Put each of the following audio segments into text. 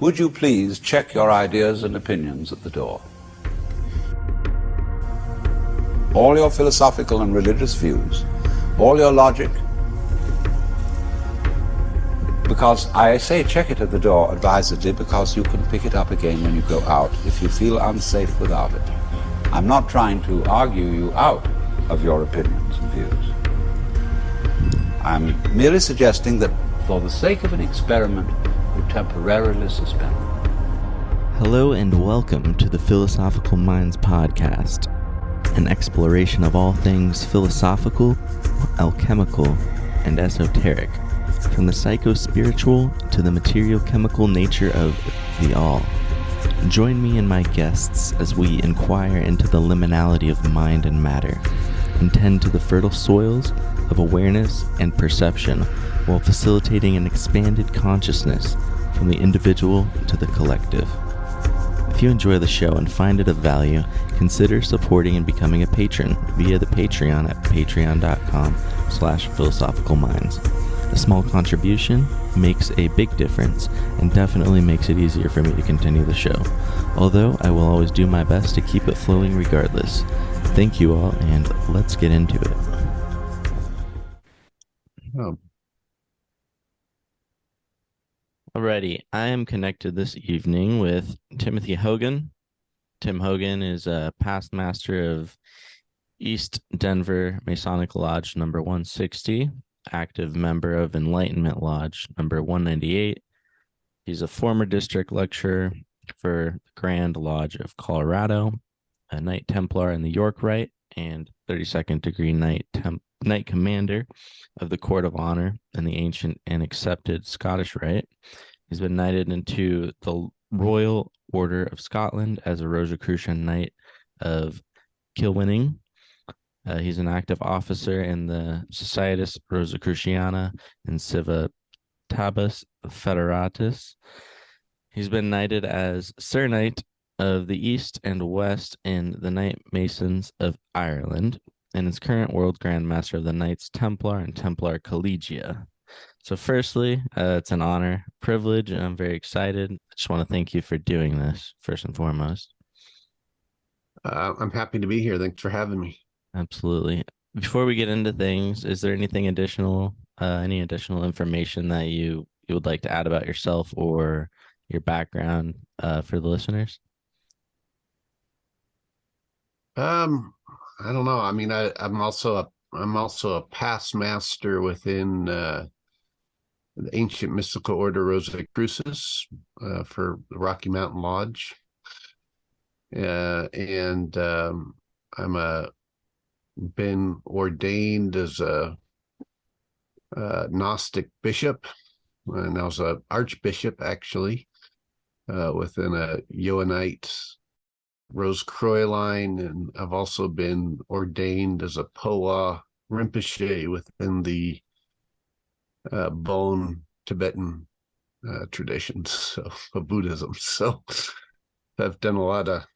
would you please check your ideas and opinions at the door? All your philosophical and religious views, all your logic, because I say check it at the door advisedly because you can pick it up again when you go out if you feel unsafe without it. I'm not trying to argue you out of your opinions and views. I'm merely suggesting that for the sake of an experiment, you temporarily suspend them. Hello and welcome to the Philosophical Minds podcast, an exploration of all things philosophical, alchemical, and esoteric, from the psycho-spiritual to the material-chemical nature of the all. Join me and my guests as we inquire into the liminality of mind and matter, and tend to the fertile soils of awareness and perception while facilitating an expanded consciousness from the individual to the collective. If you enjoy the show and find it of value, consider supporting and becoming a patron via the Patreon at patreon.com/philosophicalminds. A small contribution makes a big difference and definitely makes it easier for me to continue the show, although I will always do my best to keep it flowing regardless. Thank you all, and let's get into it. Alrighty, I am connected this evening with Timothy Hogan. Tim Hogan is a past master of East Denver Masonic Lodge number 160, active member of Enlightenment Lodge number 198. He's a former district lecturer for the Grand Lodge of Colorado, a Knight Templar in the York Rite, and 32nd degree Knight Commander of the Court of Honor in the ancient and accepted Scottish Rite. He's been knighted into the Royal Order of Scotland as a Rosicrucian Knight of Kilwinning. He's an active officer in the Societas Rosicruciana and Civitabus Federatis. He's been knighted as Sir Knight of the East and West in the Knight Masons of Ireland, and is current World Grand Master of the Knights Templar and Templar Collegia. So firstly, it's an honor, privilege, and I'm very excited. I just want to thank you for doing this, first and foremost. I'm happy to be here. Thanks for having me. Absolutely. Before we get into things, is there anything additional, any additional information that you would like to add about yourself or your background for the listeners? I don't know. I mean, I'm also a past master within the ancient mystical order Rosicrucis for the Rocky Mountain Lodge, and I'm been ordained as a Gnostic bishop, and I was an archbishop actually within a Johannite Rose-Croix line, and I've also been ordained as a Poa Rinpoche within the Bon Tibetan traditions of Buddhism. So I've done a lot of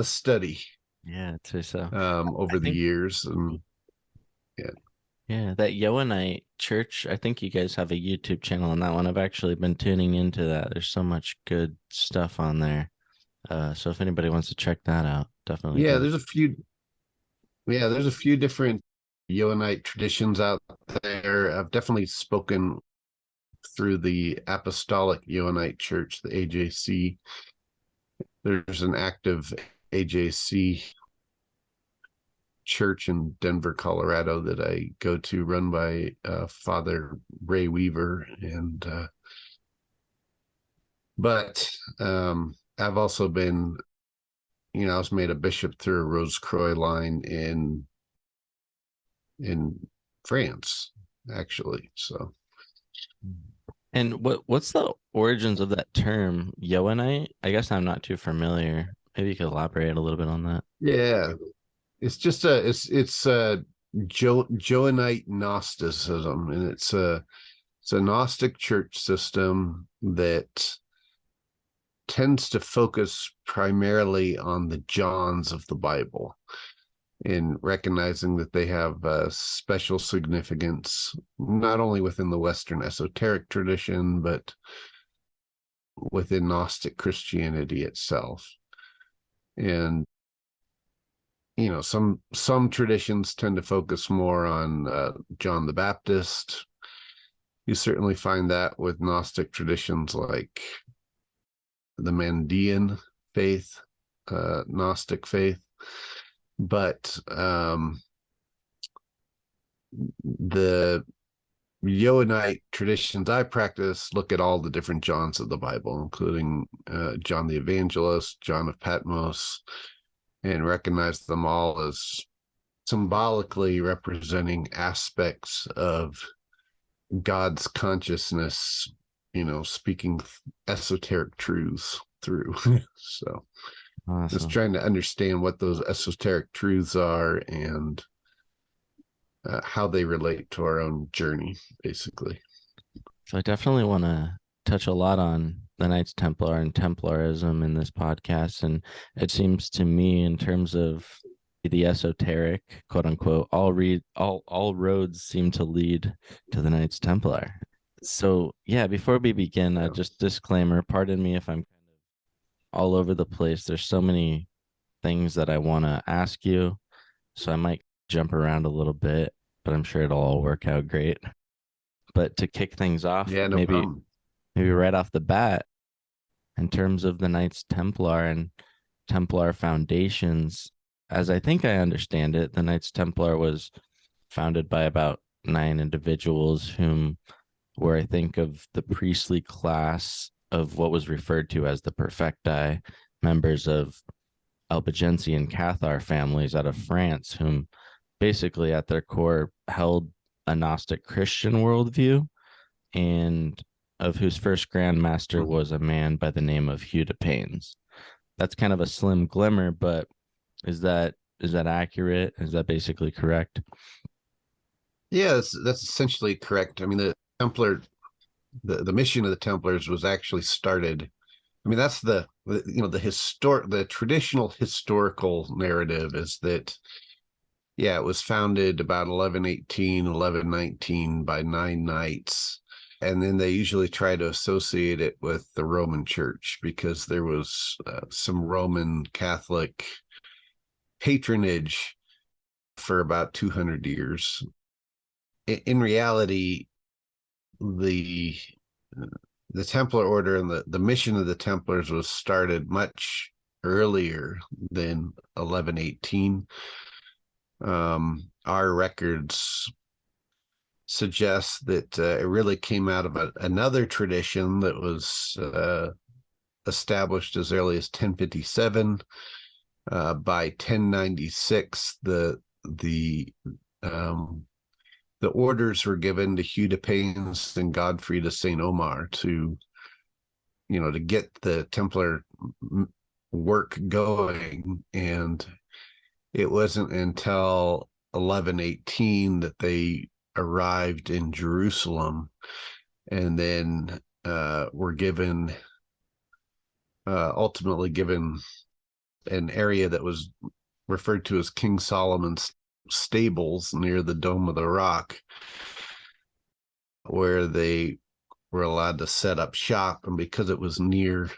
study. Yeah, I'd say so. Over the years, and yeah, that Johannite church. I think you guys have a YouTube channel on that one. I've actually been tuning into that. There's so much good stuff on there. So if anybody wants to check that out, definitely. Yeah, there's a few different Johannite traditions out there. I've definitely spoken through the Apostolic Johannite Church, the AJC. There's an active AJC church in Denver, Colorado that I go to, run by Father Ray Weaver, and but I've also been, I was made a bishop through a Rose-Croix line in France, actually. So, and what's the origins of that term, Johannite? I guess I'm not too familiar. Maybe you could elaborate a little bit on that. Yeah, it's just it's Johannite Gnosticism, and it's a Gnostic church system that tends to focus primarily on the Johns of the Bible, in recognizing that they have special significance, not only within the Western esoteric tradition, but within Gnostic Christianity itself. And some traditions tend to focus more on John the Baptist. You certainly find that with Gnostic traditions like the Mandean faith, Gnostic faith. But the Johannite traditions I practice look at all the different Johns of the Bible, including John the Evangelist, John of Patmos, and recognize them all as symbolically representing aspects of God's consciousness, speaking esoteric truths through. So Awesome. just trying to understand what those esoteric truths are and how they relate to our own journey, basically. So I definitely want to touch a lot on the Knights Templar and Templarism in this podcast. And it seems to me, in terms of the esoteric, quote unquote, all roads seem to lead to the Knights Templar. So yeah, before we begin, just disclaimer, pardon me if I'm kind of all over the place. There's so many things that I want to ask you, so I might jump around a little bit, but I'm sure it'll all work out great. But to kick things off, maybe right off the bat, in terms of the Knights Templar and Templar foundations, as I think I understand it, the Knights Templar was founded by about 9 individuals whom were, I think, of the priestly class of what was referred to as the Perfecti, members of Albigensian Cathar families out of France, whom basically at their core held a Gnostic Christian worldview, and of whose first Grand Master was a man by the name of Hugh de Paynes. That's kind of a slim glimmer, but is that accurate? Is that basically correct? Yeah, that's essentially correct. I mean, the Templar, the mission of the Templars was actually started. I mean, that's the traditional historical narrative is that, yeah, it was founded about 1118, 1119 by 9 knights. And then they usually try to associate it with the Roman Church because there was some Roman Catholic patronage for about 200 years. In reality, the Templar Order and the mission of the Templars was started much earlier than 1118. Our records suggest that it really came out of another tradition that was established as early as 1057. By 1096, the orders were given to Hugh de Paynes and Godfrey de Saint Omar to get the Templar work going. And it wasn't until 1118 that they arrived in Jerusalem, and then were ultimately given an area that was referred to as King Solomon's stables near the Dome of the Rock, where they were allowed to set up shop. And because it was near,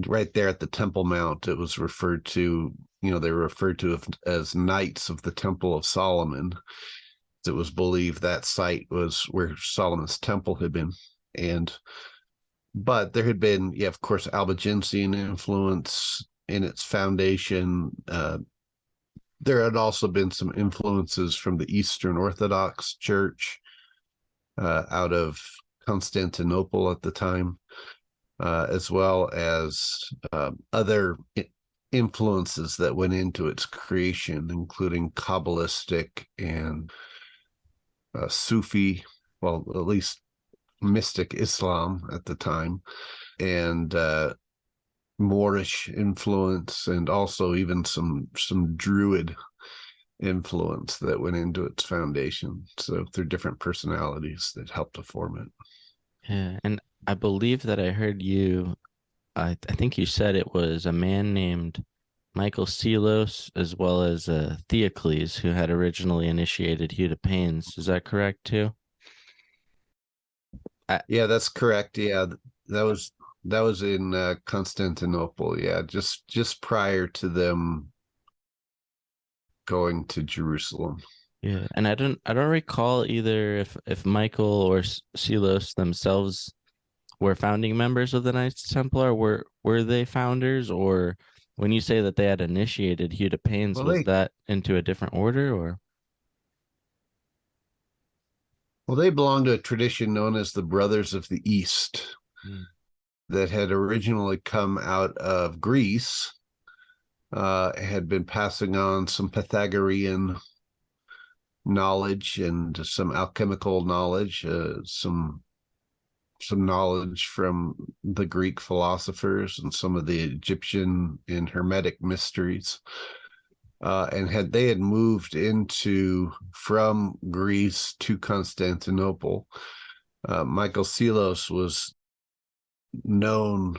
right there at the Temple Mount, it was referred to, they were referred to as Knights of the Temple of Solomon. It was believed that site was where Solomon's temple had been. But there had been, of course, Albigensian influence in its foundation. There had also been some influences from the Eastern Orthodox Church out of Constantinople at the time, as well as other influences that went into its creation, including Kabbalistic and Sufi, well, at least mystic Islam at the time, and Moorish influence, and also even some Druid influence that went into its foundation. So through different personalities that helped to form it. Yeah, and I believe that I heard you, I think you said it was a man named Michael Selos, as well as Theocles, who had originally initiated Hugh de Paynes. Is that correct too? Yeah, that's correct. Yeah, that was That was in Constantinople. Yeah, just prior to them going to Jerusalem. Yeah, and I don't recall either if Michael or Silos themselves were founding members of the Knights Templar. Were they founders, or when you say that they had initiated Hugh de Paynes, Well, was that into a different order, or? they belong to a tradition known as the Brothers of the East that had originally come out of Greece, had been passing on some Pythagorean knowledge and some alchemical knowledge, some knowledge from the Greek philosophers and some of the Egyptian and Hermetic mysteries. And they had moved from Greece to Constantinople. Michael Silos was known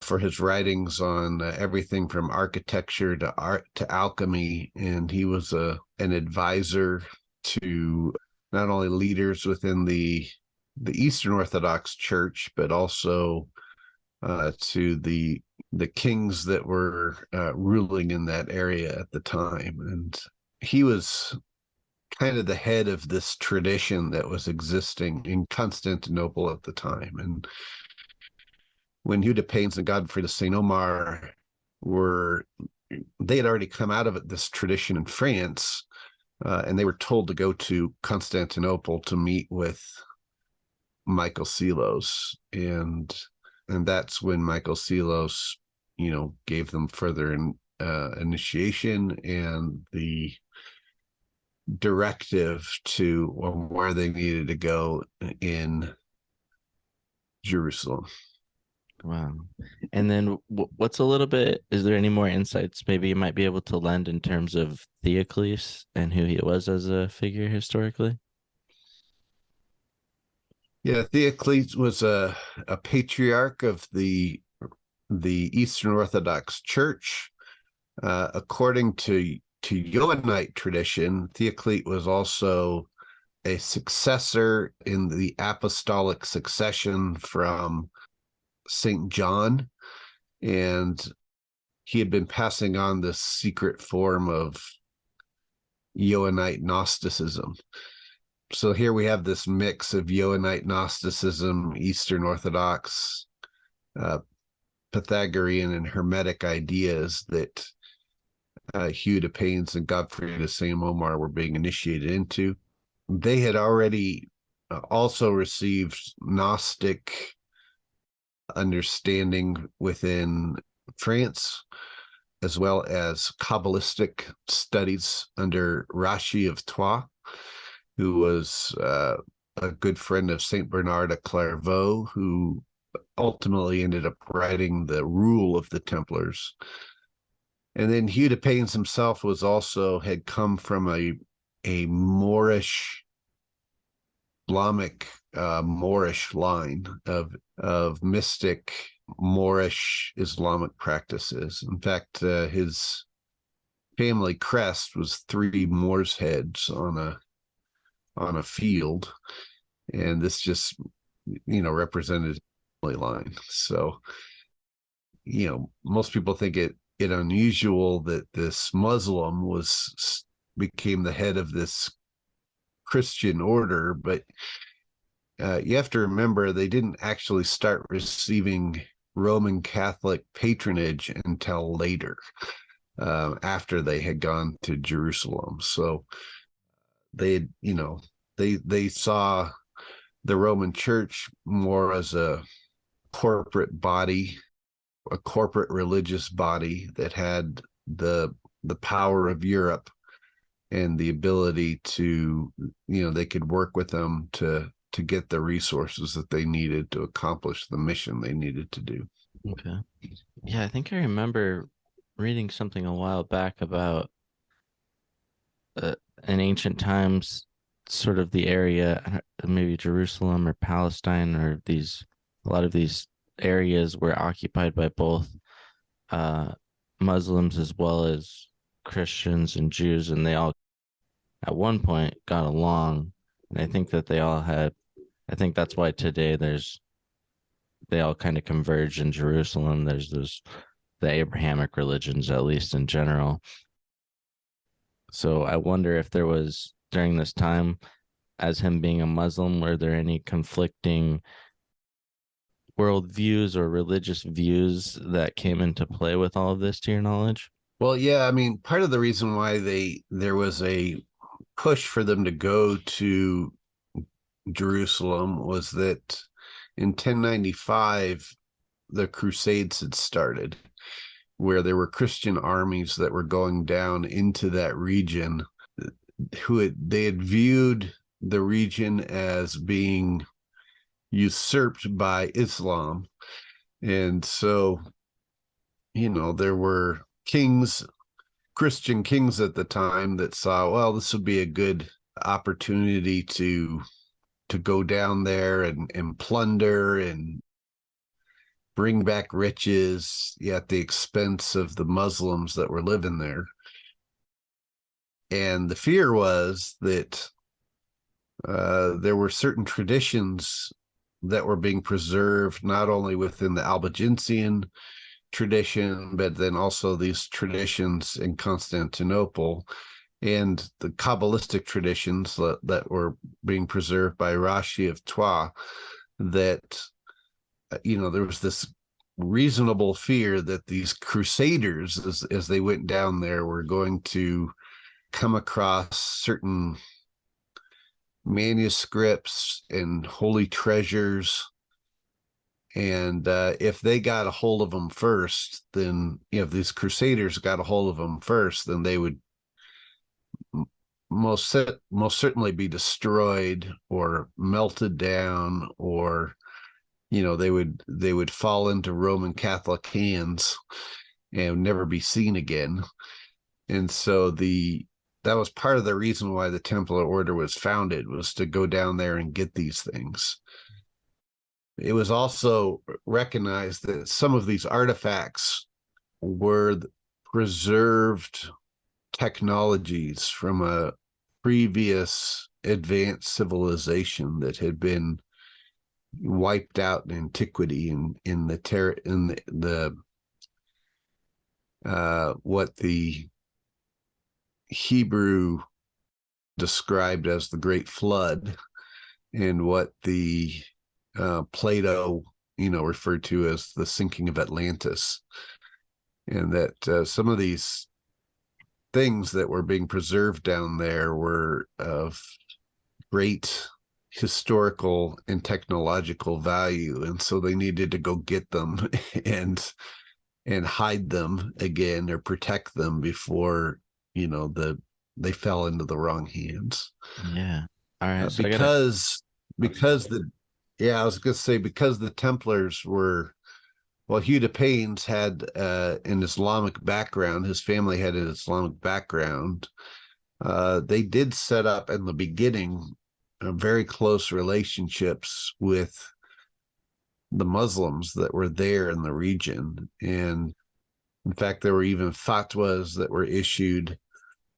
for his writings on everything from architecture to art to alchemy, and he was an advisor to not only leaders within the Eastern Orthodox Church, but also to the kings that were ruling in that area at the time. And he was kind of the head of this tradition that was existing in Constantinople at the time. And when Hugh de Paynes and Godfrey de Saint Omar they had already come out of this tradition in France, and they were told to go to Constantinople to meet with Michael Silos, and that's when Michael Silos, gave them further initiation and the directive to where they needed to go in Jerusalem. Wow. And then what's a little bit, is there any more insights maybe you might be able to lend in terms of Theocles and who he was as a figure historically? Yeah, Theocles was a patriarch of the Eastern Orthodox Church. According to Johannite tradition, Theocles was also a successor in the apostolic succession from St. John, and he had been passing on this secret form of Johannite Gnosticism. So here we have this mix of Johannite Gnosticism, Eastern Orthodox, Pythagorean and Hermetic ideas that Hugh de Paynes and Godfrey de Saint Omar were being initiated into. They had already also received Gnostic understanding within France, as well as Kabbalistic studies under Rashi of Troyes, who was a good friend of Saint Bernard of Clairvaux, who ultimately ended up writing the Rule of the Templars. And then Hugh de Paynes himself had come from a Moorish, Islamic Moorish line of mystic Moorish Islamic practices. In fact, his family crest was 3 Moors' heads on a field, and this just represented family line. So most people think it unusual that this Muslim became the head of this Christian order, but you have to remember they didn't actually start receiving Roman Catholic patronage until later, after they had gone to Jerusalem. So they saw the Roman Church more as a corporate body, a corporate religious body that had the power of Europe and the ability to, they could work with them to get the resources that they needed to accomplish the mission they needed to do. Okay. Yeah, I think I remember reading something a while back about in ancient times, sort of the area, maybe Jerusalem or Palestine, or a lot of these areas were occupied by both Muslims as well as Christians and Jews, and they all at one point got along. And I think that I think that's why today there's they all kind of converge in Jerusalem. There's the Abrahamic religions, at least in general. So I wonder if there was, during this time, as him being a Muslim, were there any conflicting worldviews or religious views that came into play with all of this, to your knowledge? Well, yeah, I mean, part of the reason why there was a push for them to go to Jerusalem was that in 1095 the Crusades had started, where there were Christian armies that were going down into that region, they had viewed the region as being usurped by Islam. And so, there were Christian kings at the time that saw, well, this would be a good opportunity to go down there and plunder and bring back riches at the expense of the Muslims that were living there. And the fear was that there were certain traditions that were being preserved, not only within the Albigensian tradition, but then also these traditions in Constantinople and the Kabbalistic traditions that were being preserved by Rashi of Troyes, that, there was this reasonable fear that these crusaders, as they went down there, were going to come across certain manuscripts and holy treasures. And if they got a hold of them first, then, if these crusaders got a hold of them first, then they would most certainly be destroyed or melted down, or they would fall into Roman Catholic hands and never be seen again. And so that was part of the reason why the Templar Order was founded, was to go down there and get these things. It was also recognized that some of these artifacts were preserved technologies from a previous advanced civilization that had been wiped out in antiquity, what the Hebrew described as the Great Flood, and what the Plato, referred to as the sinking of Atlantis. And that some of these things that were being preserved down there were of great historical and technological value, and so they needed to go get them and hide them again, or protect them before they fell into the wrong hands. Yeah. All right. So because I was going to say, because the Templars were, well, Hugh de Paynes had an Islamic background. His family had an Islamic background. They did set up in the beginning very close relationships with the Muslims that were there in the region. And in fact, there were even fatwas that were issued,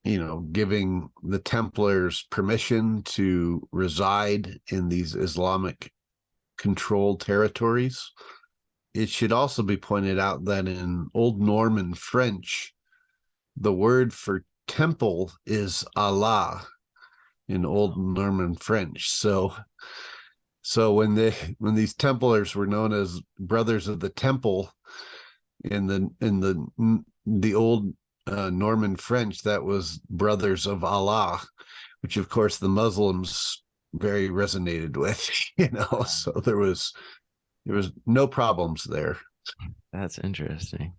giving the Templars permission to reside in these Islamic controlled territories. It should also be pointed out that in Old Norman French, the word for temple is Allah in Old Norman French. So when these Templars were known as Brothers of the Temple in the Old Norman French, that was Brothers of Allah, which of course the Muslims very resonated with. So there was no problems there. That's interesting.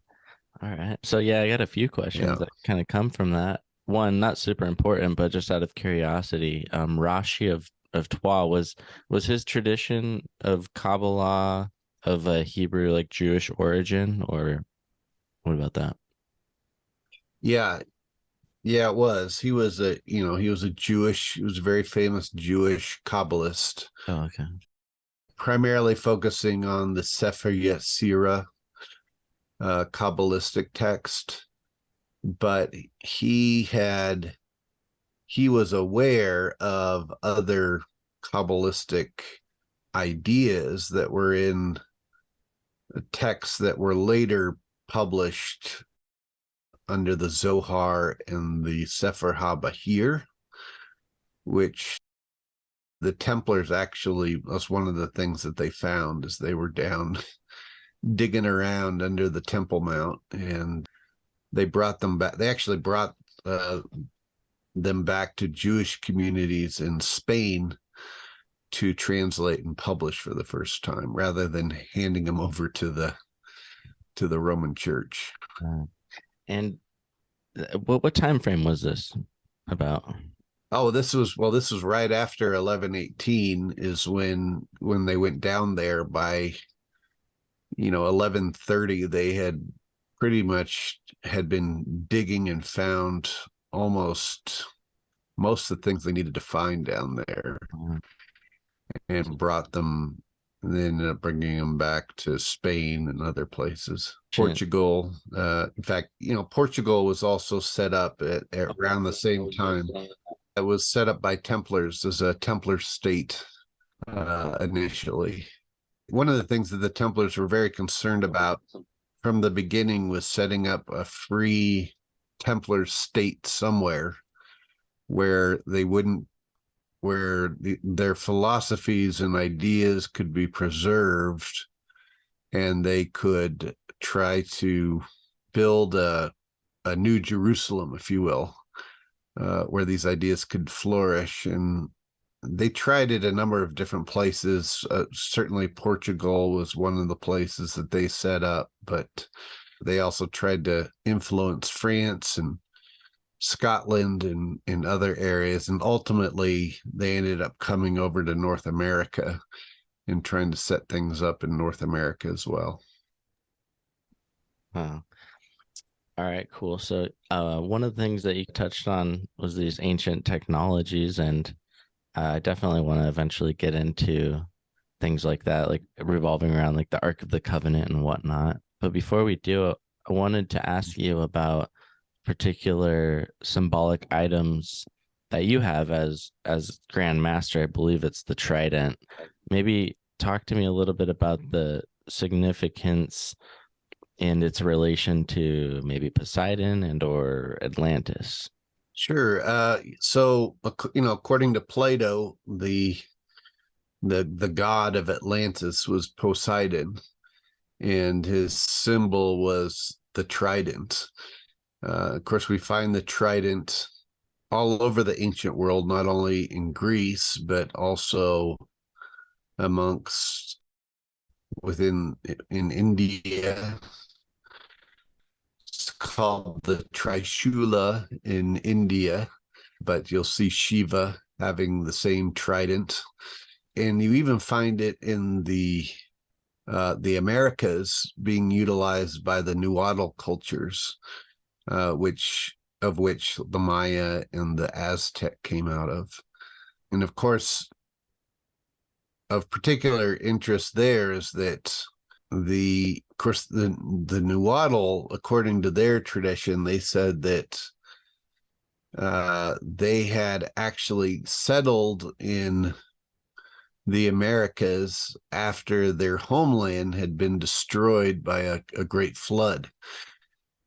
All right. So yeah, I got a few questions that kind of come from that. One, not super important, but just out of curiosity, Rashi of Troyes, was his tradition of Kabbalah of a Hebrew, like Jewish origin, or what about that? Yeah, it was. He was a very famous Jewish Kabbalist. Oh, okay. Primarily focusing on the Sefer Yetzirah Kabbalistic text, but he was aware of other Kabbalistic ideas that were in texts that were later published under the Zohar and the Sefer HaBahir, which the Templars actually, that's one of the things that they found, is they were down digging around under the Temple Mount, and they brought them back. They actually brought them back to Jewish communities in Spain to translate and publish for the first time, rather than handing them over to the Roman Church. And what time frame was this about? Oh, this was right after 1118 is when they went down there. By 1130 they had pretty much been digging and found almost most of the things they needed to find down there, and brought them. And they ended up bringing them back to Spain and other places. Portugal. In fact, Portugal was also set up at around the same time. It was set up by Templars as a Templar state initially. One of the things that the Templars were very concerned about from the beginning was setting up a free Templar state somewhere where their philosophies and ideas could be preserved, and they could try to build a new Jerusalem, if you will, where these ideas could flourish. And they tried it a number of different places. Certainly Portugal was one of the places that they set up, but they also tried to influence France and Scotland and in other areas, and ultimately they ended up coming over to North America and trying to set things up in North America as well. All right, cool. So one of the things that you touched on was these ancient technologies, and I definitely want to eventually get into things like that, like revolving around like the Ark of the Covenant and whatnot. But before we do, I wanted to ask you about particular symbolic items that you have as Grand Master. I believe it's the trident. Maybe talk to me a little bit about the significance and its relation to maybe Poseidon and or Atlantis. Sure. So according to Plato, the god of Atlantis was Poseidon, and his symbol was the trident. Of course, we find the trident all over the ancient world, not only in Greece, but also in India. It's called the Trishula in India, but you'll see Shiva having the same trident. And you even find it in the Americas being utilized by the Nahuatl cultures, which the Maya and the Aztec came out of. And of course, of particular interest there is that the Nahuatl, according to their tradition, they said that they had actually settled in the Americas after their homeland had been destroyed by a great flood.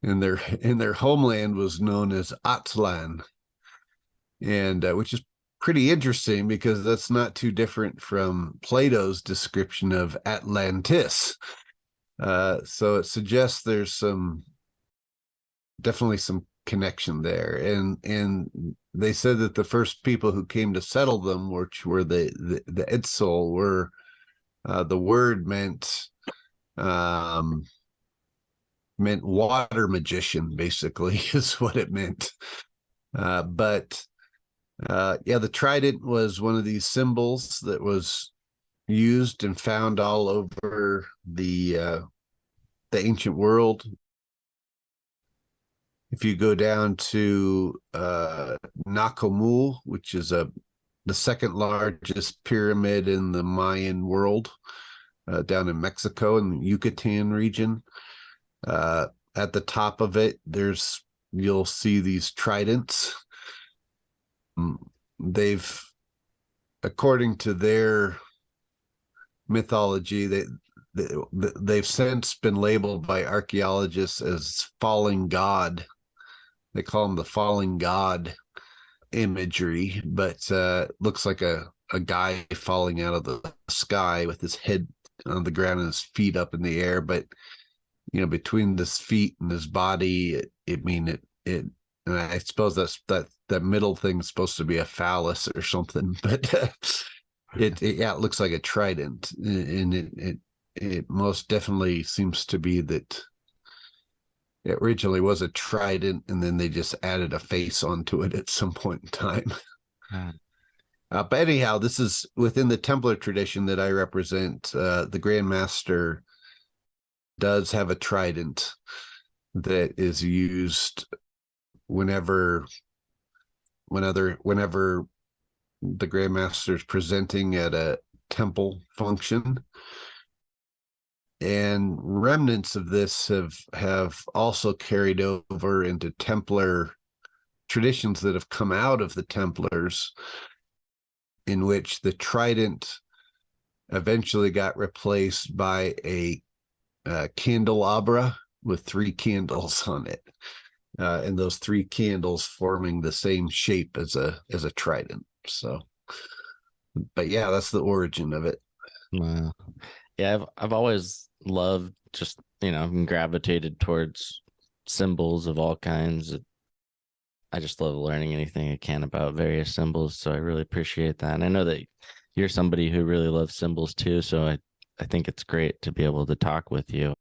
And their homeland was known as Aztlan, and which is pretty interesting because that's not too different from Plato's description of Atlantis. So it suggests there's definitely some connection there. And they said that the first people who came to settle them, which were the Edsel, were the word meant water magician, basically, is what it meant. But the trident was one of these symbols that was used and found all over the ancient world. If you go down to Nakomu, which is the second largest pyramid in the Mayan world, down in Mexico in the Yucatan region, at the top of it, you'll see these tridents. They've, according to their mythology, they've since been labeled by archaeologists as falling god. They call them the falling god imagery, but looks like a guy falling out of the sky with his head on the ground and his feet up in the air. But between his feet and his body, it and I suppose that middle thing is supposed to be a phallus or something, but it looks like a trident, and it most definitely seems to be that it originally was a trident, and then they just added a face onto it at some point in time. But anyhow, this is within the Templar tradition that I represent. The Grand Master does have a trident that is used whenever the Grand Master is presenting at a temple function. And remnants of this have also carried over into Templar traditions that have come out of the Templars, in which the trident eventually got replaced by a candelabra with 3 candles on it, and those 3 candles forming the same shape as a trident. So, but yeah, that's the origin of it. Wow. Yeah, I've always loved, just gravitated towards symbols of all kinds. I just love learning anything I can about various symbols, so I really appreciate that. And I know that you're somebody who really loves symbols too, so I think it's great to be able to talk with you.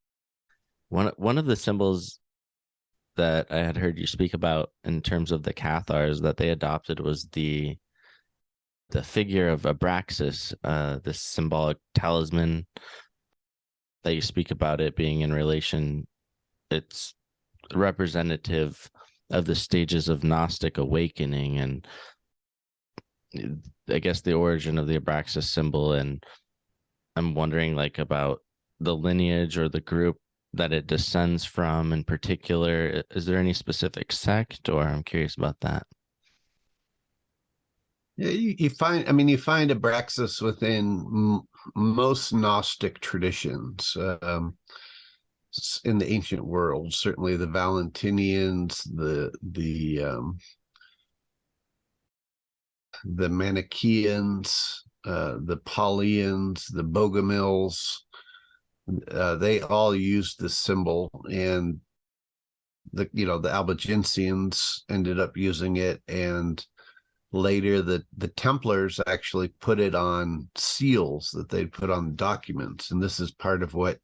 One of the symbols that I had heard you speak about in terms of the Cathars that they adopted was the figure of Abraxas, this symbolic talisman that you speak about, it being in relation, it's representative of the stages of Gnostic awakening, and I guess the origin of the Abraxas symbol. And I'm wondering about the lineage or the group that it descends from in particular. Is there any specific sect, or I'm curious about that? Yeah, you find Abraxas within most Gnostic traditions in the ancient world. Certainly the Valentinians, the Manichaeans, the Paulians, the Bogomils, they all used this symbol, and the Albigensians ended up using it, and later the Templars actually put it on seals that they'd put on documents. And this is part of what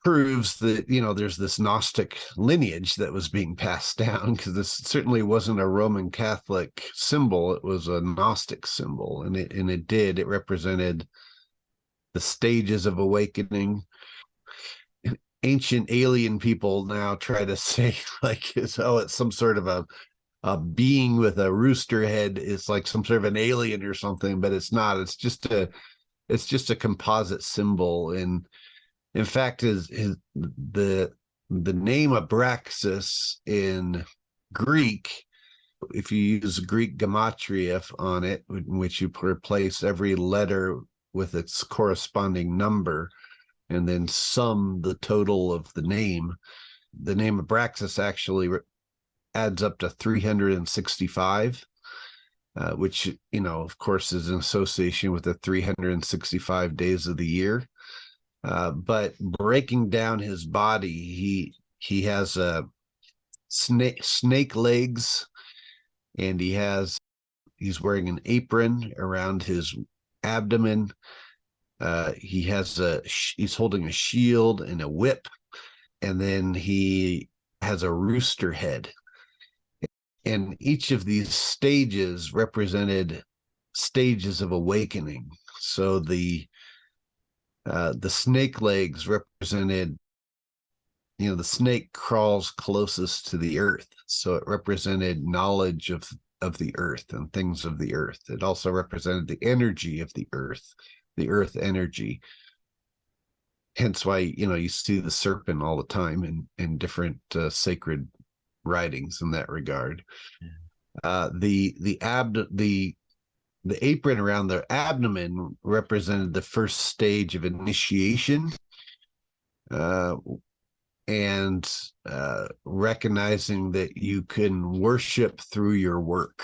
proves that there's this Gnostic lineage that was being passed down, because this certainly wasn't a Roman Catholic symbol. It was a Gnostic symbol, and it represented the stages of awakening. Ancient alien people now try to say it's some sort of a being with a rooster head. Is like some sort of an alien or something, but it's not. It's just a composite symbol. And in fact, the name Abraxas in Greek, if you use Greek gematria on it, in which you replace every letter with its corresponding number and then sum the total of the name Abraxas actually adds up to 365, which of course is in association with the 365 days of the year. But breaking down his body, he has snake legs, and he's wearing an apron around his abdomen. He's holding a shield and a whip, and then he has a rooster head. And each of these stages represented stages of awakening. So the snake legs represented, the snake crawls closest to the earth, so it represented knowledge of the earth and things of the earth. It also represented the energy of the earth energy. Hence why you see the serpent all the time in different sacred writings in that regard. The the apron around the abdomen represented the first stage of initiation, and recognizing that you can worship through your work,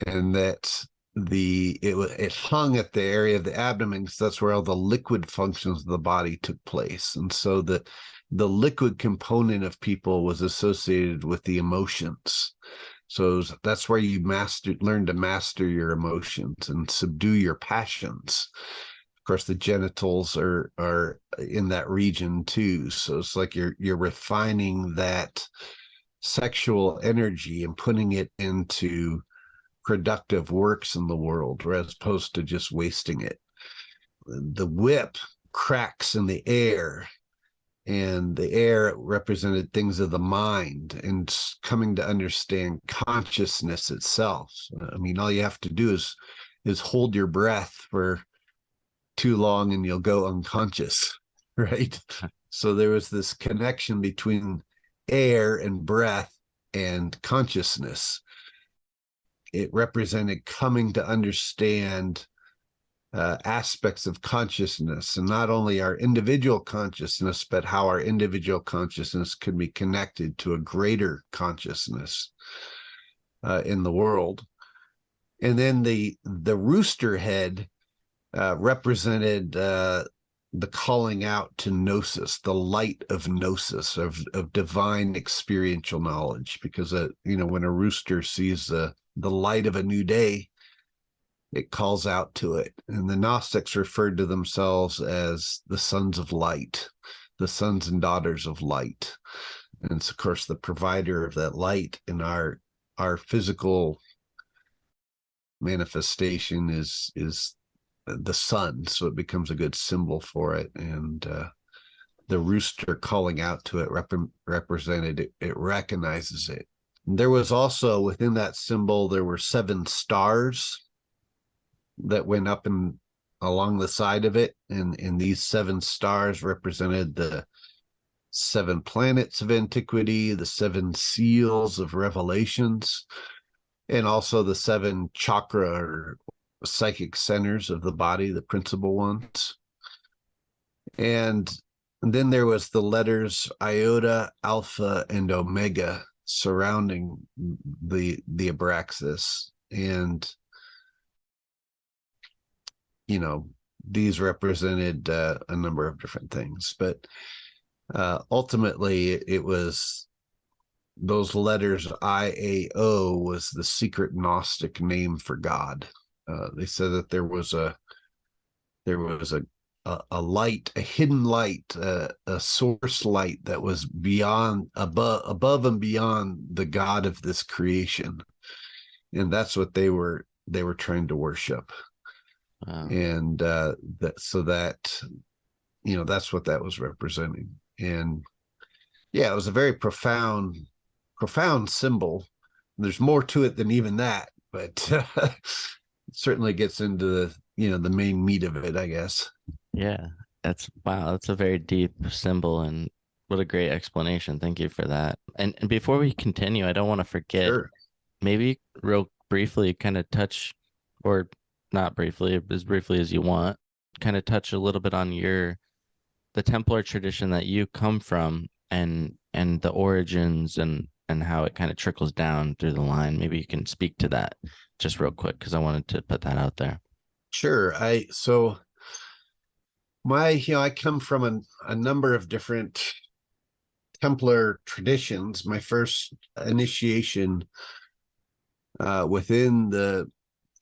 and that it hung at the area of the abdomen because that's where all the liquid functions of the body took place. And so the liquid component of people was associated with the emotions. So that's where you learn to master your emotions and subdue your passions. Of course, the genitals are in that region too. So it's like you're refining that sexual energy and putting it into productive works in the world, as opposed to just wasting it. The whip cracks in the air, and the air represented things of the mind and coming to understand consciousness itself. I mean, all you have to do is hold your breath for too long and you'll go unconscious, right? So there was this connection between air and breath and consciousness. It represented coming to understand aspects of consciousness, and not only our individual consciousness, but how our individual consciousness could be connected to a greater consciousness in the world. And then the rooster head represented the calling out to gnosis, the light of gnosis, of divine experiential knowledge, because when a rooster sees the light of a new day, it calls out to it. And the Gnostics referred to themselves as the sons of light, the sons and daughters of light. And it's, of course, the provider of that light in our physical manifestation is the sun. So it becomes a good symbol for it. And the rooster calling out to it represented it. It recognizes it. And there was also, within that symbol, there were 7 stars that went up and along the side of it, and these 7 stars represented the 7 planets of antiquity, the 7 seals of revelations, and also the 7 chakra or psychic centers of the body, the principal ones. And then there was the letters iota, alpha, and omega surrounding the Abraxas. And these represented a number of different things, but ultimately it was those letters IAO was the secret Gnostic name for God. They said that there was a light, a hidden light, a source light that was above and beyond the God of this creation, and that's what they were trying to worship. Wow. And that's what that was representing. And yeah, it was a very profound symbol. There's more to it than even that, but it certainly gets into the main meat of it, I guess. Yeah, that's a very deep symbol, and what a great explanation. Thank you for that. And before we continue, I don't want to forget, Sure. Maybe real briefly kind of touch, or not briefly, as briefly as you want, kind of touch a little bit on the Templar tradition that you come from, and the origins and how it kind of trickles down through the line. Maybe you can speak to that just real quick, because I wanted to put that out there. Sure. I come from a number of different Templar traditions. My first initiation within the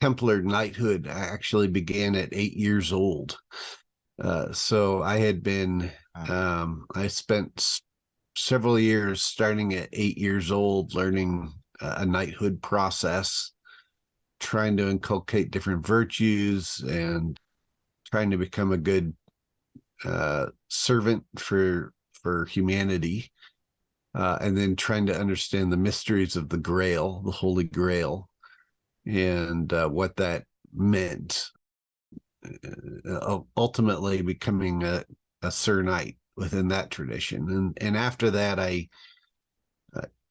Templar knighthood actually began at 8 years old. So I had been, I spent several years starting at 8 years old, learning a knighthood process, trying to inculcate different virtues and trying to become a good servant for humanity, and then trying to understand the mysteries of the Grail, the Holy Grail, and what that meant. Ultimately becoming a Sir Knight within that tradition. And after that, I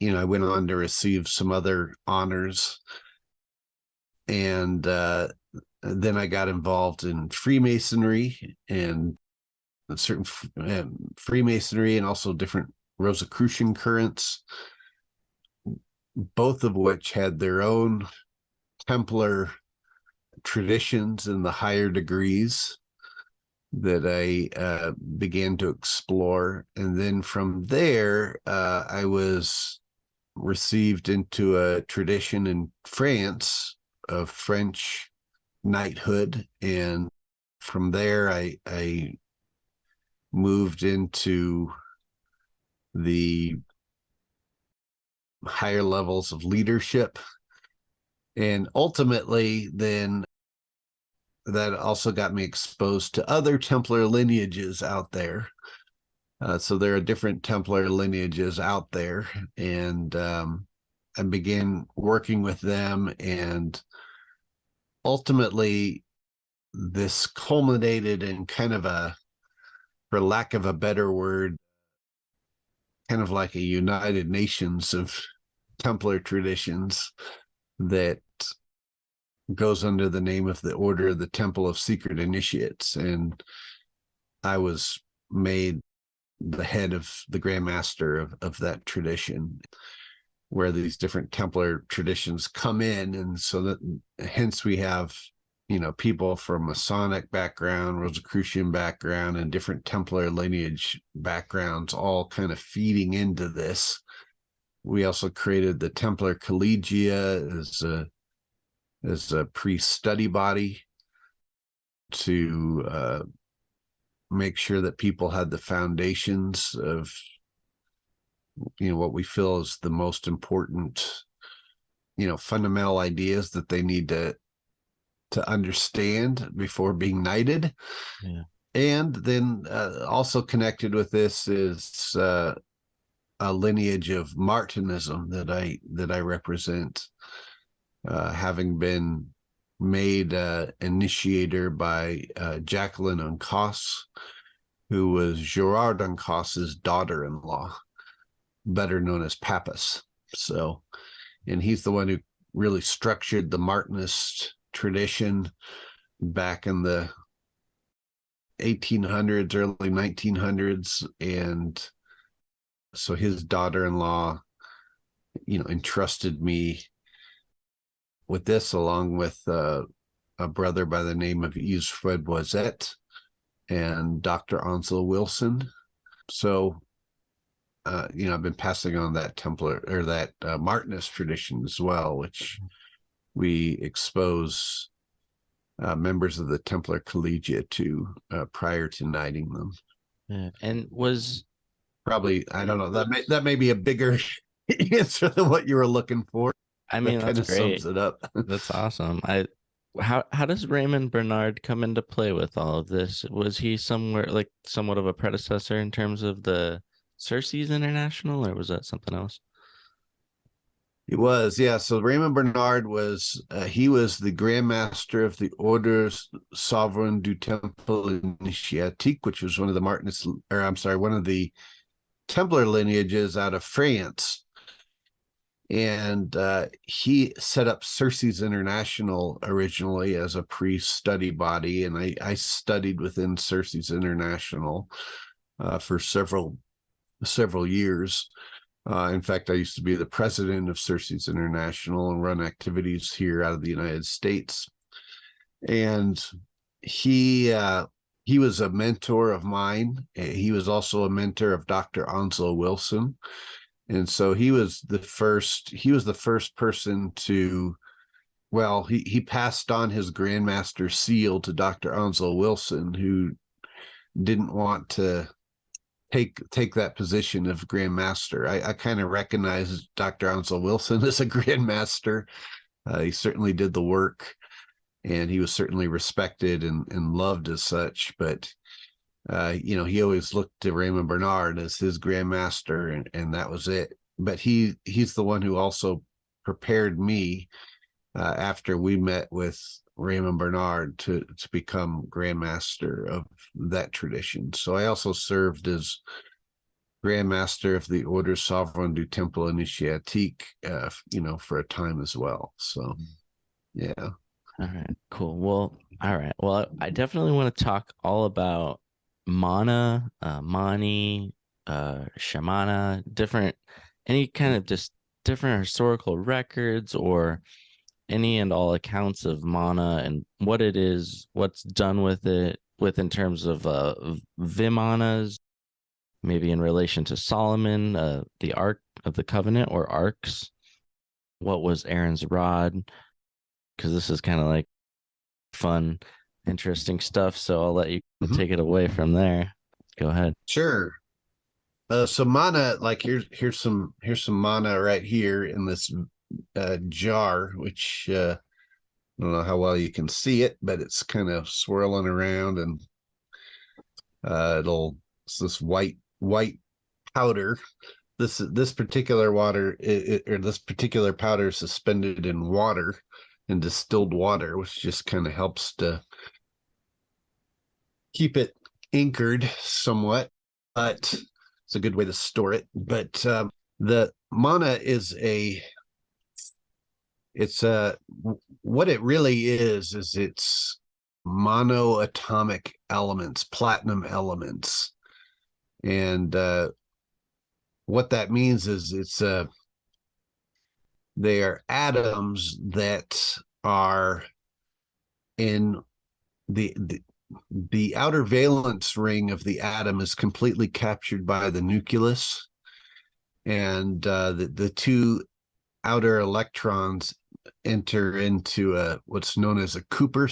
went on to receive some other honors. And then I got involved in Freemasonry and certain Freemasonry, and also different Rosicrucian currents, both of which had their own Templar traditions in the higher degrees that I began to explore. And then from there, I was received into a tradition in France of French knighthood. And from there, I moved into the higher levels of leadership. And ultimately, then that also got me exposed to other Templar lineages out there. So there are different Templar lineages out there, and I began working with them. And ultimately, this culminated in kind of a, for lack of a better word, kind of like a United Nations of Templar traditions that goes under the name of the Order of the Temple of Secret Initiates. And I was made the head of the Grand Master of that tradition, where these different Templar traditions come in. And so that hence we have, you know, people from Masonic background, Rosicrucian background, and different Templar lineage backgrounds all kind of feeding into this. We also created the Templar Collegia as a pre-study body to make sure that people had the foundations of, you know, what we feel is the most important, you know, fundamental ideas that they need to understand before being knighted. Yeah. And then also connected with this is a lineage of Martinism that I represent, having been made initiator by Jacqueline Uncas, who was Gerard Uncas's daughter-in-law, better known as Pappas. So, and he's the one who really structured the Martinist tradition back in the 1800s, early 1900s. And so his daughter-in-law, you know, entrusted me with this, along with a brother by the name of Yves Fredboisette and Dr. Ansel Wilson. So, you know, I've been passing on that Templar or that Martinist tradition as well, which we expose members of the Templar Collegiate to prior to knighting them. Yeah. And was probably, I don't know, that may be a bigger answer than what you were looking for. I mean, that kind of that's great. sums it up. That's awesome. How does Raymond Bernard come into play with all of this? Was he somewhat of a predecessor in terms of the Circes International, or was that something else? He was, yeah. So Raymond Bernard was he was the Grand Master of the Order Sovereign du Temple Initiatique, which was one of the one of the Templar lineages out of France. And he set up Circes International originally as a pre-study body, and I studied within Circes International for several years. In fact, I used to be the president of Circes International and run activities here out of the United States. And he was a mentor of mine. He was also a mentor of Dr. Ansel Wilson. And so he was the first person to, well, he passed on his Grandmaster seal to Dr. Ansel Wilson, who didn't want to take that position of Grandmaster. I kind of recognize Dr. Ansel Wilson as a Grandmaster. He certainly did the work, and he was certainly respected and loved as such. But you know, he always looked to Raymond Bernard as his Grandmaster, and that was it. But he's the one who also prepared me after we met with Raymond Bernard to become Grandmaster of that tradition. So I also served as Grandmaster of the Order Sovereign du Temple Initiatique, you know, for a time as well. So, Yeah. All right, cool. Well, all right. Well, I definitely want to talk all about Manna, Mani, Shamana, different, any kind of just different historical records or any and all accounts of Manna and what it is, what's done with it, with in terms of Vimanas, maybe in relation to Solomon, the Ark of the Covenant or Arks. What was Aaron's rod? Because this is kind of like fun, interesting stuff. So I'll let you Mhm. take it away from there. Go ahead. Sure. So mana, like here's some mana right here in this jar, which I don't know how well you can see it, but it's kind of swirling around, and it's this white powder. This particular water, or this particular powder, is suspended in water, in distilled water, which just kind of helps to keep it anchored somewhat, but it's a good way to store it. But the mana is what it really is it's monoatomic elements, platinum elements. And what that means is they are atoms that are in the outer valence ring of the atom is completely captured by the nucleus, and the two outer electrons enter into what's known as a Cooper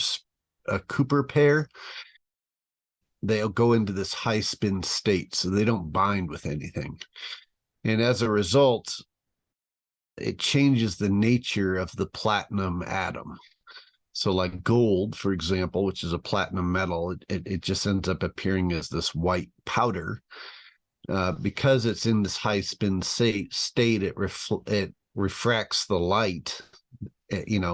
pair. They'll go into this high spin state, so they don't bind with anything. And as a result, it changes the nature of the platinum atom. So like gold, for example, which is a platinum metal, it just ends up appearing as this white powder. Because it's in this high spin state, it refracts the light,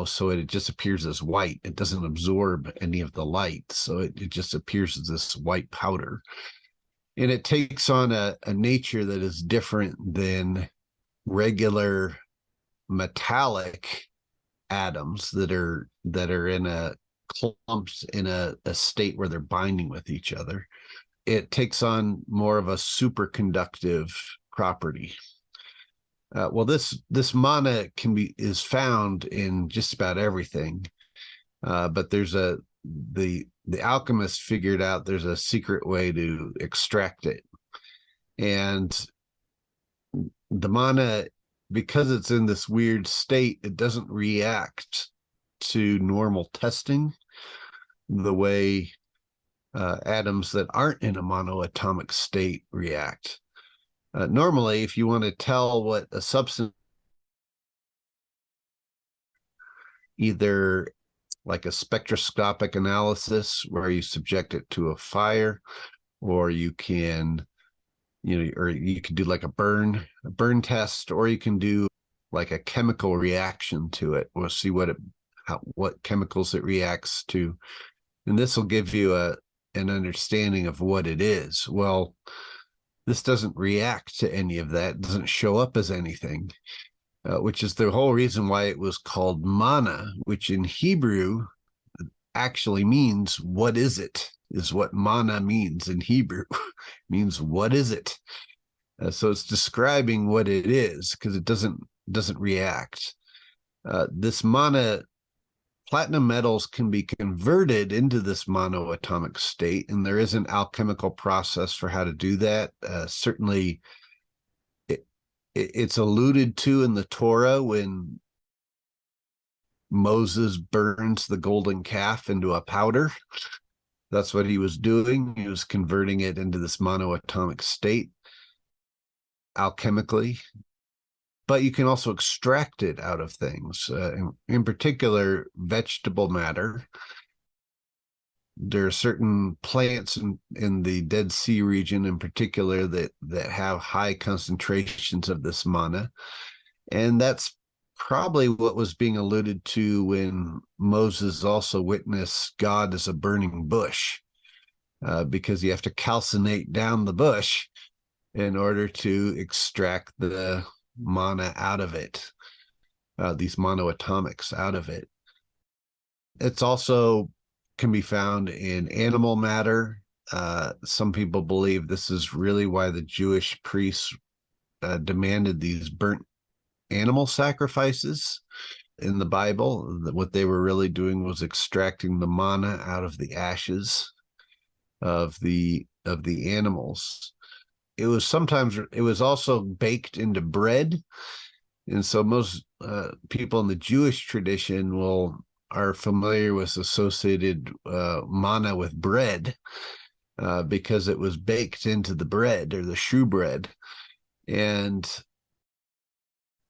so it just appears as white. It doesn't absorb any of the light, so it just appears as this white powder. And it takes on a nature that is different than regular metallic atoms that are in a clumps in a state where they're binding with each other. It takes on more of a superconductive property. Well, this mana is found in just about everything, but the alchemists figured out there's a secret way to extract it, and the mana, because it's in this weird state, it doesn't react to normal testing the way atoms that aren't in a monoatomic state react. Normally, if you want to tell what a substance, either like a spectroscopic analysis where you subject it to a fire, or you can do like a burn test, or you can do like a chemical reaction to it. We'll see what chemicals it reacts to, and this will give you an understanding of what it is. Well, this doesn't react to any of that. It doesn't show up as anything, which is the whole reason why it was called manna, which in Hebrew actually means "what is it?" is what manna means in Hebrew. Means what is it? So it's describing what it is, because it doesn't react. This manna, platinum metals can be converted into this monoatomic state, and there is an alchemical process for how to do that. Certainly, it's alluded to in the Torah when Moses burns the golden calf into a powder. That's what he was doing. He was converting it into this monoatomic state alchemically. But you can also extract it out of things, in particular, vegetable matter. There are certain plants in the Dead Sea region in particular that have high concentrations of this manna. And that's probably what was being alluded to when Moses also witnessed God as a burning bush, because you have to calcinate down the bush in order to extract the manna out of it, these monoatomics out of it. it's also can be found in animal matter. Some people believe this is really why the Jewish priests demanded these burnt animal sacrifices in the Bible. What they were really doing was extracting the manna out of the ashes of the animals. It was also baked into bread, and so most people in the Jewish tradition are familiar with associated manna with bread because it was baked into the bread, or the shewbread. And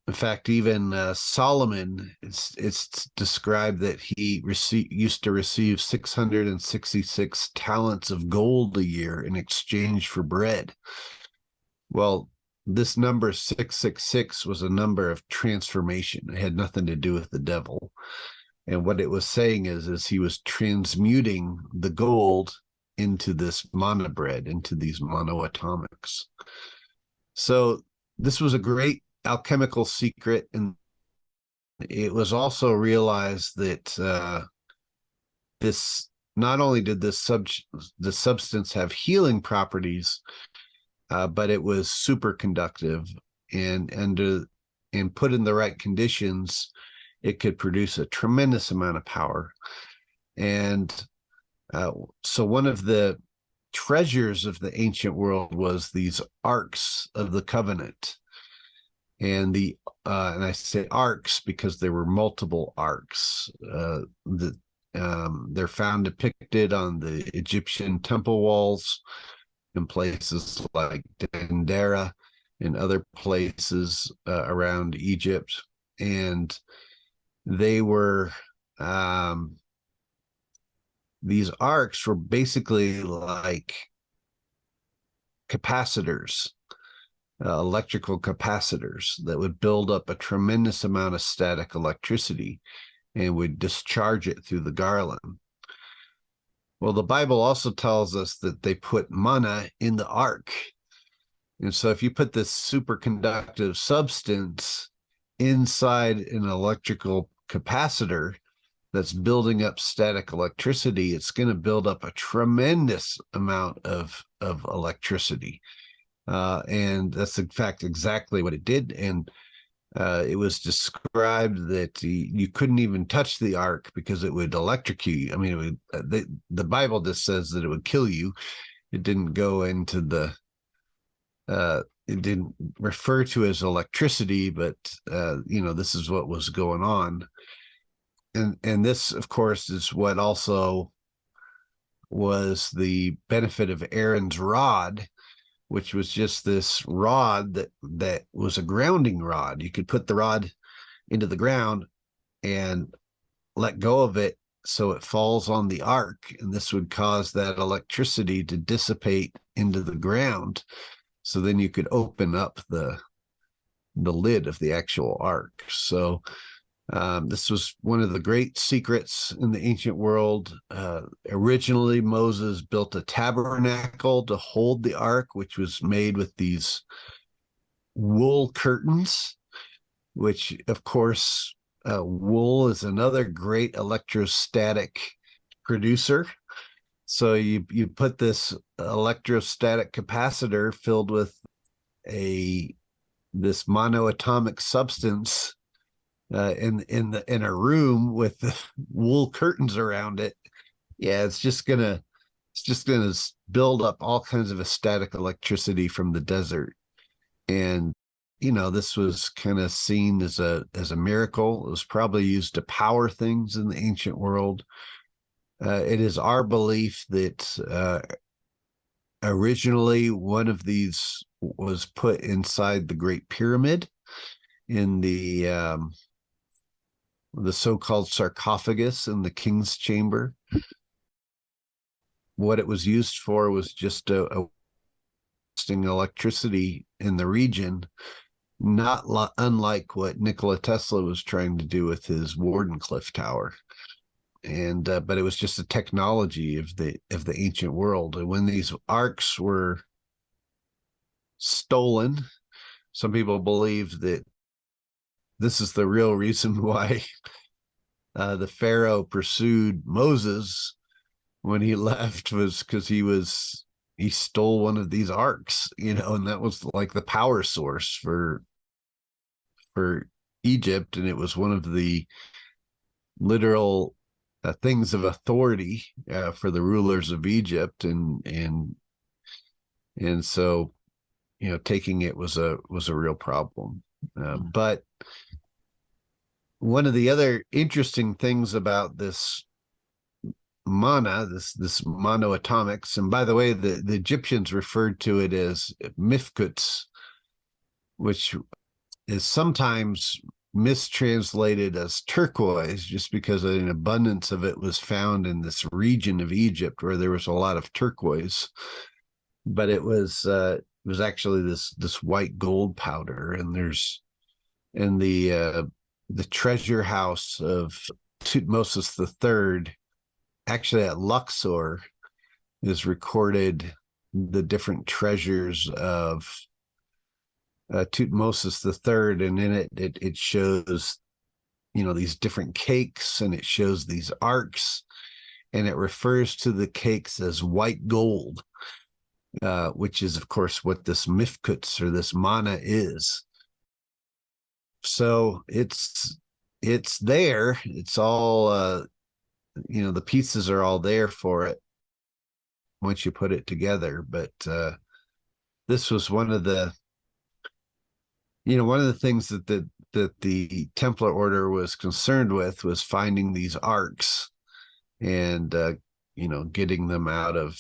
in fact, even Solomon, it's described that he used to receive 666 talents of gold a year in exchange for bread. Well, this number 666 was a number of transformation. It had nothing to do with the devil. And what it was saying is he was transmuting the gold into this manna bread, into these monoatomics. So this was a great alchemical secret, and it was also realized that this not only did the substance have healing properties, but it was superconductive, and put in the right conditions, it could produce a tremendous amount of power. And so one of the treasures of the ancient world was these Arks of the Covenant. And and I say Arks because there were multiple Arks. They're found depicted on the Egyptian temple walls in places like Dendera and other places around Egypt. And they were, these Arks were basically like capacitors, electrical capacitors that would build up a tremendous amount of static electricity and would discharge it through the garland. Well, the Bible also tells us that they put manna in the ark. And so if you put this superconductive substance inside an electrical capacitor that's building up static electricity, it's going to build up a tremendous amount of electricity. And that's in fact exactly what it did. And it was described that you couldn't even touch the ark because it would electrocute you. I mean, the Bible just says that it would kill you. It didn't go into it didn't refer to as electricity, but this is what was going on. And this, of course, is what also was the benefit of Aaron's rod, which was just this rod that was a grounding rod. You could put the rod into the ground and let go of it so it falls on the ark, and this would cause that electricity to dissipate into the ground. So then you could open up the lid of the actual ark. So this was one of the great secrets in the ancient world. Originally, Moses built a tabernacle to hold the ark, which was made with these wool curtains, which, of course, wool is another great electrostatic producer. So you put this electrostatic capacitor filled with this monoatomic substance in a room with the wool curtains around it. Yeah, it's just gonna build up all kinds of static electricity from the desert. And this was kind of seen as a miracle. It was probably used to power things in the ancient world. It is our belief that originally one of these was put inside the Great Pyramid in the so-called sarcophagus in the king's chamber. What it was used for was just electricity in the region, not unlike what Nikola Tesla was trying to do with his Wardenclyffe Tower. And but it was just a technology of the ancient world. And when these arks were stolen, some people believe that this is the real reason why the Pharaoh pursued Moses when he left was because he stole one of these arks, and that was like the power source for Egypt, and it was one of the literal things of authority for the rulers of Egypt, and so taking it was a real problem. But one of the other interesting things about this Manna, this monoatomics, and by the way, the Egyptians referred to it as mifkuts, which is sometimes mistranslated as turquoise, just because an abundance of it was found in this region of Egypt where there was a lot of turquoise. But it was actually this white gold powder, and there's in the treasure house of Tutmosis III, actually at Luxor, is recorded the different treasures of Tutmosis III, and in it shows these different cakes, and it shows these arks, and it refers to the cakes as white gold, which is of course what this mifkuts or this manna is. So it's there, it's all the pieces are all there for it once you put it together. But this was one of the things that the Templar order was concerned with, was finding these arks and getting them out of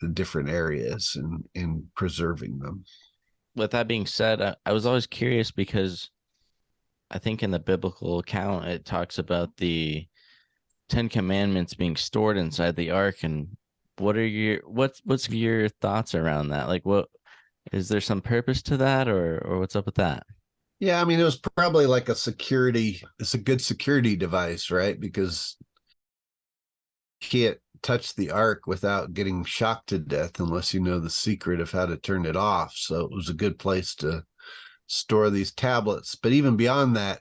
the different areas and preserving them. With that being said, I was always curious because I think in the biblical account it talks about the 10 Commandments being stored inside the ark, and what's your thoughts around that? Like, what is there some purpose to that, or what's up with that? Yeah, I mean, it was probably like it's a good security device, right? Because you can't touch the ark without getting shocked to death unless you know the secret of how to turn it off. So it was a good place to store these tablets. But even beyond that,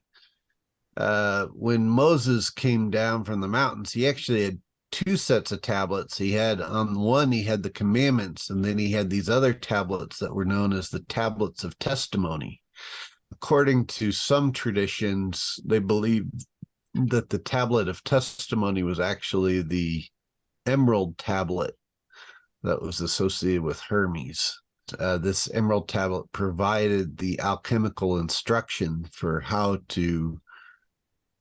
when Moses came down from the mountains, he actually had two sets of tablets. He had on one, he had the commandments, and then he had these other tablets that were known as the tablets of testimony. According to some traditions, they believe that the tablet of testimony was actually the emerald tablet that was associated with Hermes. This emerald tablet provided the alchemical instruction for how to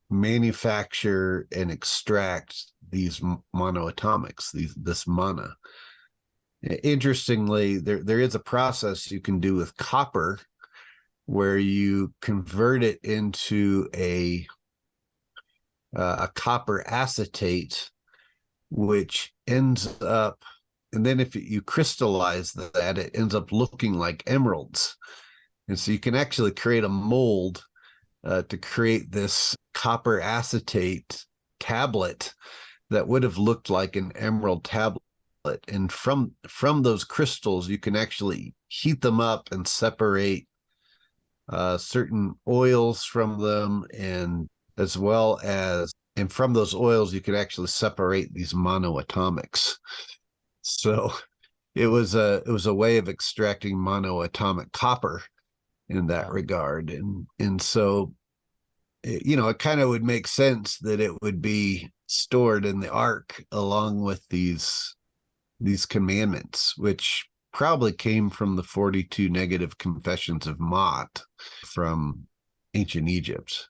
manufacture and extract these monoatomics, this manna. Interestingly, there is a process you can do with copper where you convert it into a copper acetate, which ends up, and then if you crystallize that, it ends up looking like emeralds. And so you can actually create a mold to create this copper acetate tablet that would have looked like an emerald tablet. And from those crystals, you can actually heat them up and separate certain oils from them, and from those oils, you could actually separate these monoatomics. So it was a way of extracting monoatomic copper in that regard. And so, it kind of would make sense that it would be stored in the ark along with these commandments, which probably came from the 42 negative confessions of Mott from ancient Egypt.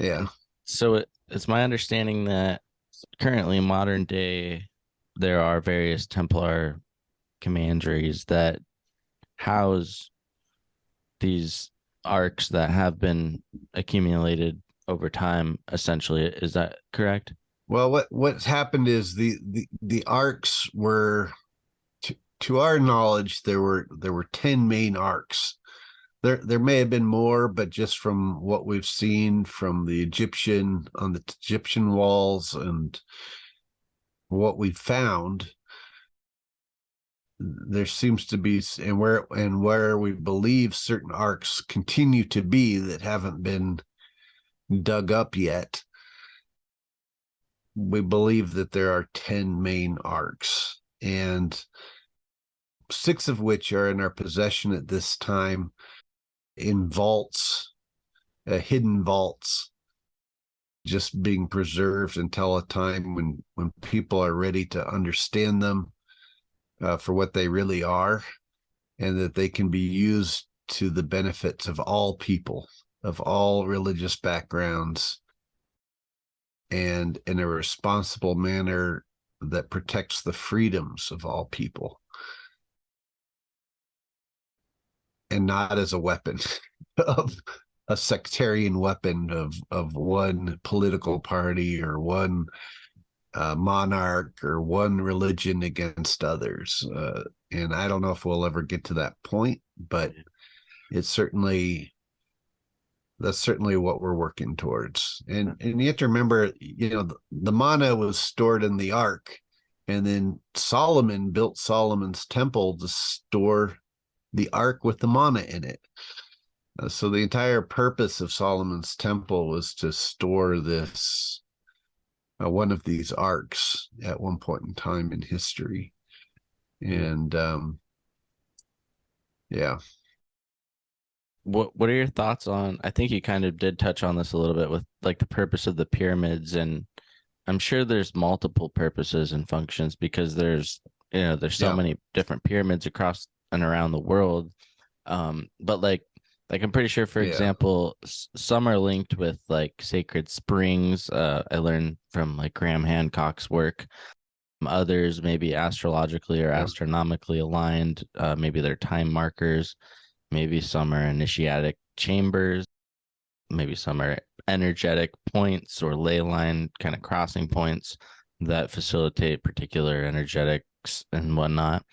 Yeah. So it's my understanding that currently in modern day, there are various Templar commanderies that house these arks that have been accumulated over time, essentially. Is that correct? Well, what's happened is the arks were, to our knowledge, there were 10 main arks. There may have been more, but just from what we've seen from the Egyptian walls and what we've found, there seems to be, and where we believe certain arks continue to be that haven't been dug up yet, we believe that there are 10 main arks, and 6 of which are in our possession at this time in vaults, hidden vaults, just being preserved until a time when people are ready to understand them for what they really are, and that they can be used to the benefits of all people, of all religious backgrounds, and in a responsible manner that protects the freedoms of all people, and not as a weapon of a sectarian weapon of one political party or one monarch or one religion against others. And I don't know if we'll ever get to that point, but it's certainly, that's certainly what we're working towards. And you have to remember, the manna was stored in the ark, and then Solomon built Solomon's temple to store the ark with the manna in it. So the entire purpose of Solomon's temple was to store this, one of these arks at one point in time in history. And yeah. What are your thoughts on, I think you kind of did touch on this a little bit with like the purpose of the pyramids, and I'm sure there's multiple purposes and functions because there's so many different pyramids across and around the world. But like I'm pretty sure, for example, some are linked with like sacred springs. I learned from like Graham Hancock's work. Others maybe astrologically or astronomically aligned. Maybe they're time markers. Maybe some are initiatic chambers. Maybe some are energetic points or ley line kind of crossing points that facilitate particular energetics and whatnot.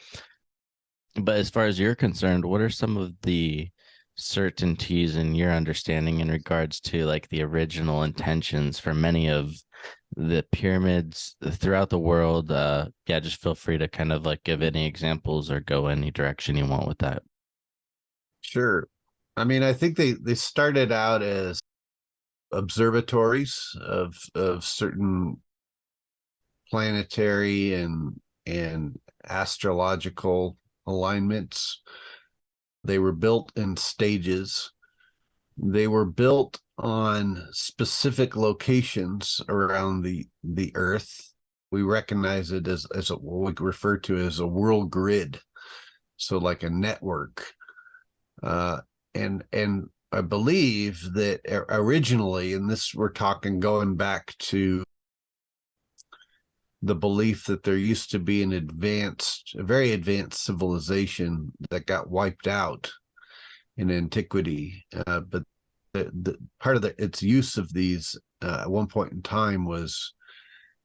But as far as you're concerned, what are some of the certainties in your understanding in regards to like the original intentions for many of the pyramids throughout the world? Just feel free to kind of like give any examples or go any direction you want with that. Sure. I mean, I think they started out as observatories of certain planetary and astrological alignments. They were built in stages. They were built on specific locations around the Earth. We recognize it as what we refer to as a world grid, so like a network. And I believe that originally, and this we're talking going back to the belief that there used to be a very advanced civilization that got wiped out in antiquity. But the part of its use of these at one point in time was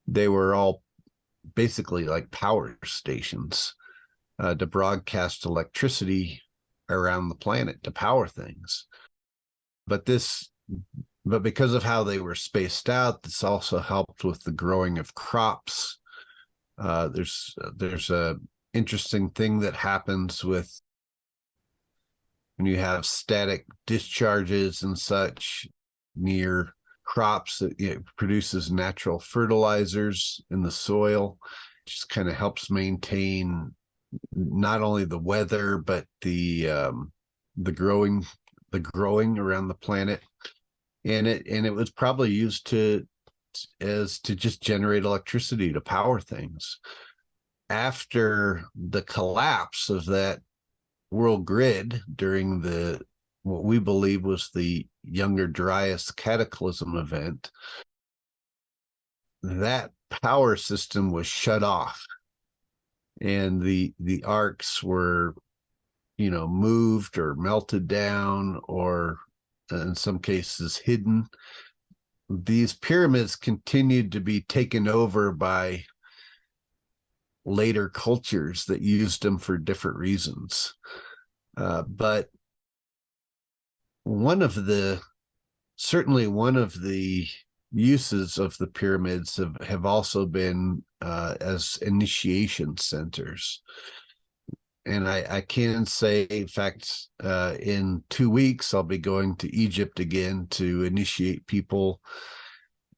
they were all basically like power stations to broadcast electricity around the planet to power things. But because of how they were spaced out, this also helped with the growing of crops. There's a interesting thing that happens with when you have static discharges and such near crops, that it produces natural fertilizers in the soil. It just kind of helps maintain not only the weather but the growing around the planet. And it was probably used to just generate electricity to power things. After the collapse of that world grid during what we believe was the Younger Dryas cataclysm event, that power system was shut off, and the arcs were moved or melted down, or in some cases hidden. These pyramids continued to be taken over by later cultures that used them for different reasons. But one of the uses of the pyramids have also been as initiation centers. And I can say, in fact, in 2 weeks, I'll be going to Egypt again to initiate people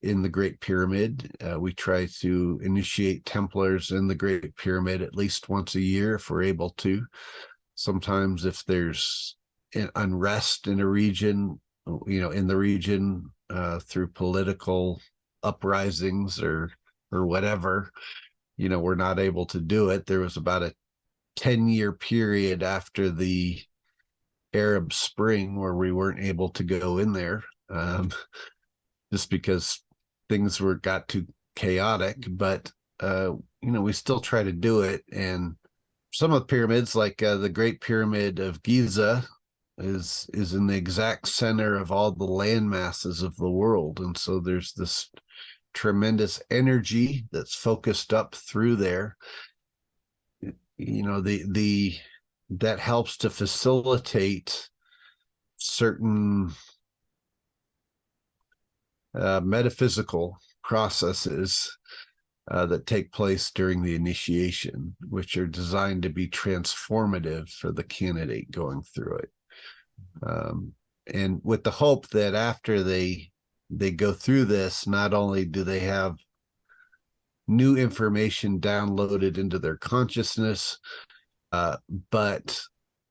in the Great Pyramid. We try to initiate Templars in the Great Pyramid at least once a year if we're able to. Sometimes if there's an unrest in a region, in the region through political uprisings or whatever, we're not able to do it. There was about a 10-year period after the Arab Spring where we weren't able to go in there, just because things got too chaotic. But we still try to do it. And some of the pyramids, like the Great Pyramid of Giza, is in the exact center of all the land masses of the world, and so there's this tremendous energy that's focused up through there. That helps to facilitate certain metaphysical processes that take place during the initiation, which are designed to be transformative for the candidate going through it. And with the hope that after they go through this, not only do they have new information downloaded into their consciousness, but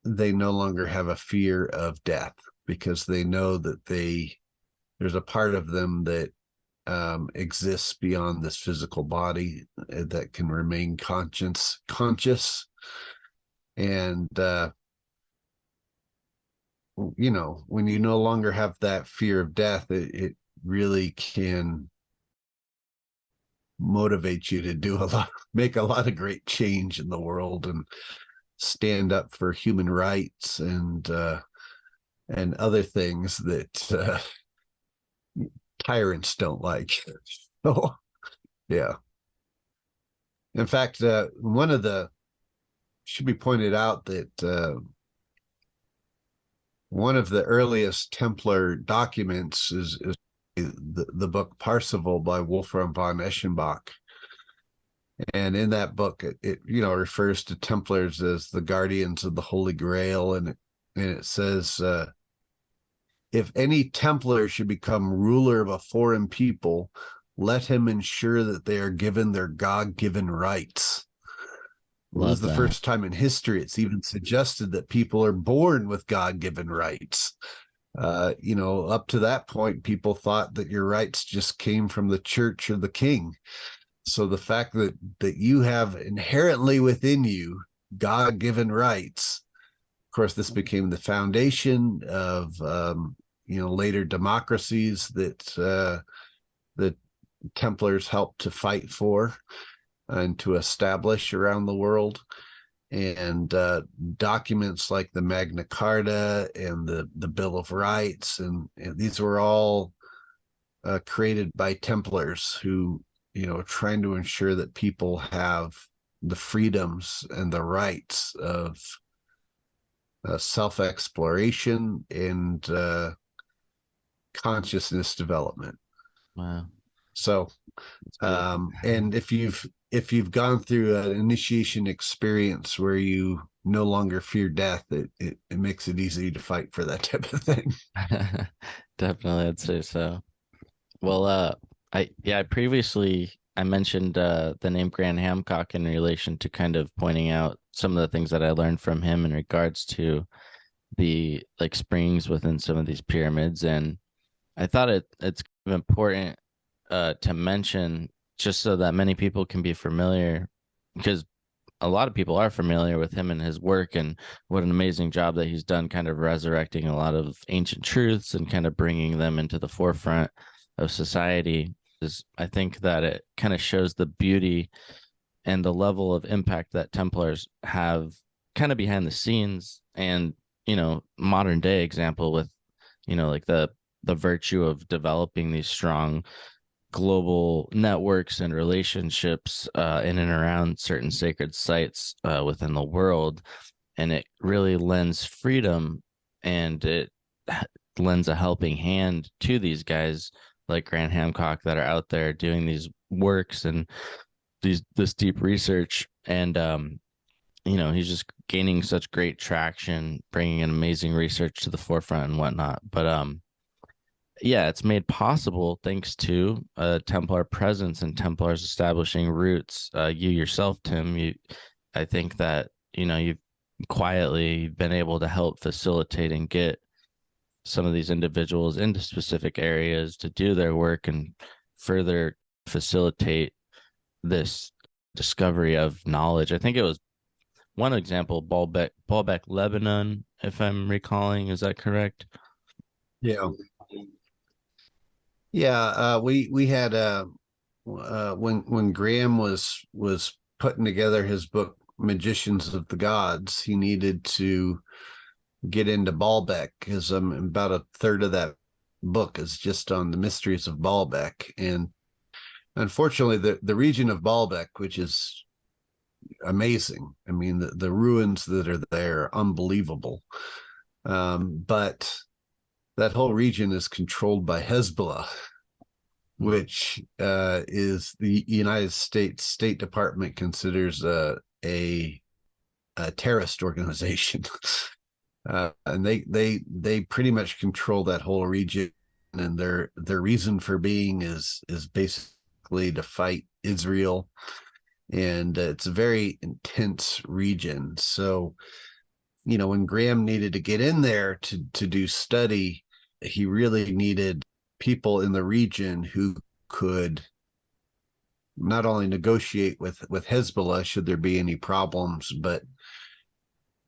they no longer have a fear of death, because they know that there's a part of them that exists beyond this physical body that can remain conscious. And when you no longer have that fear of death, it really can motivate you to make a lot of great change in the world and stand up for human rights and other things that tyrants don't like. So, yeah. In fact, should be pointed out that one of the earliest Templar documents is the book Parsifal by Wolfram von Eschenbach. And in that book, it refers to Templars as the guardians of the Holy Grail, and it says, if any Templar should become ruler of a foreign people, let him ensure that they are given their God-given rights. Well, this is the first time in history it's even suggested that people are born with God-given rights. Up to that point, people thought that your rights just came from the church or the king. So the fact that you have inherently within you God-given rights, of course, this became the foundation of later democracies that the Templars helped to fight for and to establish around the world. And documents like the Magna Carta and the Bill of Rights, and these were all created by Templars who, trying to ensure that people have the freedoms and the rights of self-exploration and consciousness development. Wow. So, and if you've gone through an initiation experience where you no longer fear death, it makes it easy to fight for that type of thing. Definitely, I'd say so. Well, I previously mentioned the name Graham Hancock in relation to kind of pointing out some of the things that I learned from him in regards to the springs within some of these pyramids, and I thought it's important to mention, just so that many people can be familiar, because a lot of people are familiar with him and his work, and what an amazing job that he's done kind of resurrecting a lot of ancient truths and kind of bringing them into the forefront of society. I think that it kind of shows the beauty and the level of impact that Templars have kind of behind the scenes, and modern day example with the virtue of developing these strong global networks and relationships in and around certain sacred sites within the world. And it really lends freedom, and it lends a helping hand to these guys like Grant Hancock that are out there doing these works and this deep research. And he's just gaining such great traction, bringing an amazing research to the forefront and whatnot. But yeah, it's made possible thanks to a Templar presence and Templars establishing roots. You yourself, Tim, I think that, you've quietly been able to help facilitate and get some of these individuals into specific areas to do their work and further facilitate this discovery of knowledge. I think it was one example, Baalbek, Lebanon, if I'm recalling. Is that correct? Yeah. Yeah, we had when Graham was putting together his book Magicians of the Gods, he needed to get into Baalbek because about a third of that book is just on the mysteries of Baalbek. And unfortunately, the region of Baalbek, which is amazing, I mean, the ruins that are there are unbelievable. But that whole region is controlled by Hezbollah, which is the United States State Department considers a terrorist organization. And they pretty much control that whole region, and their reason for being is basically to fight Israel, and it's a very intense region. So, when Graham needed to get in there to do study, he really needed people in the region who could not only negotiate with Hezbollah should there be any problems, but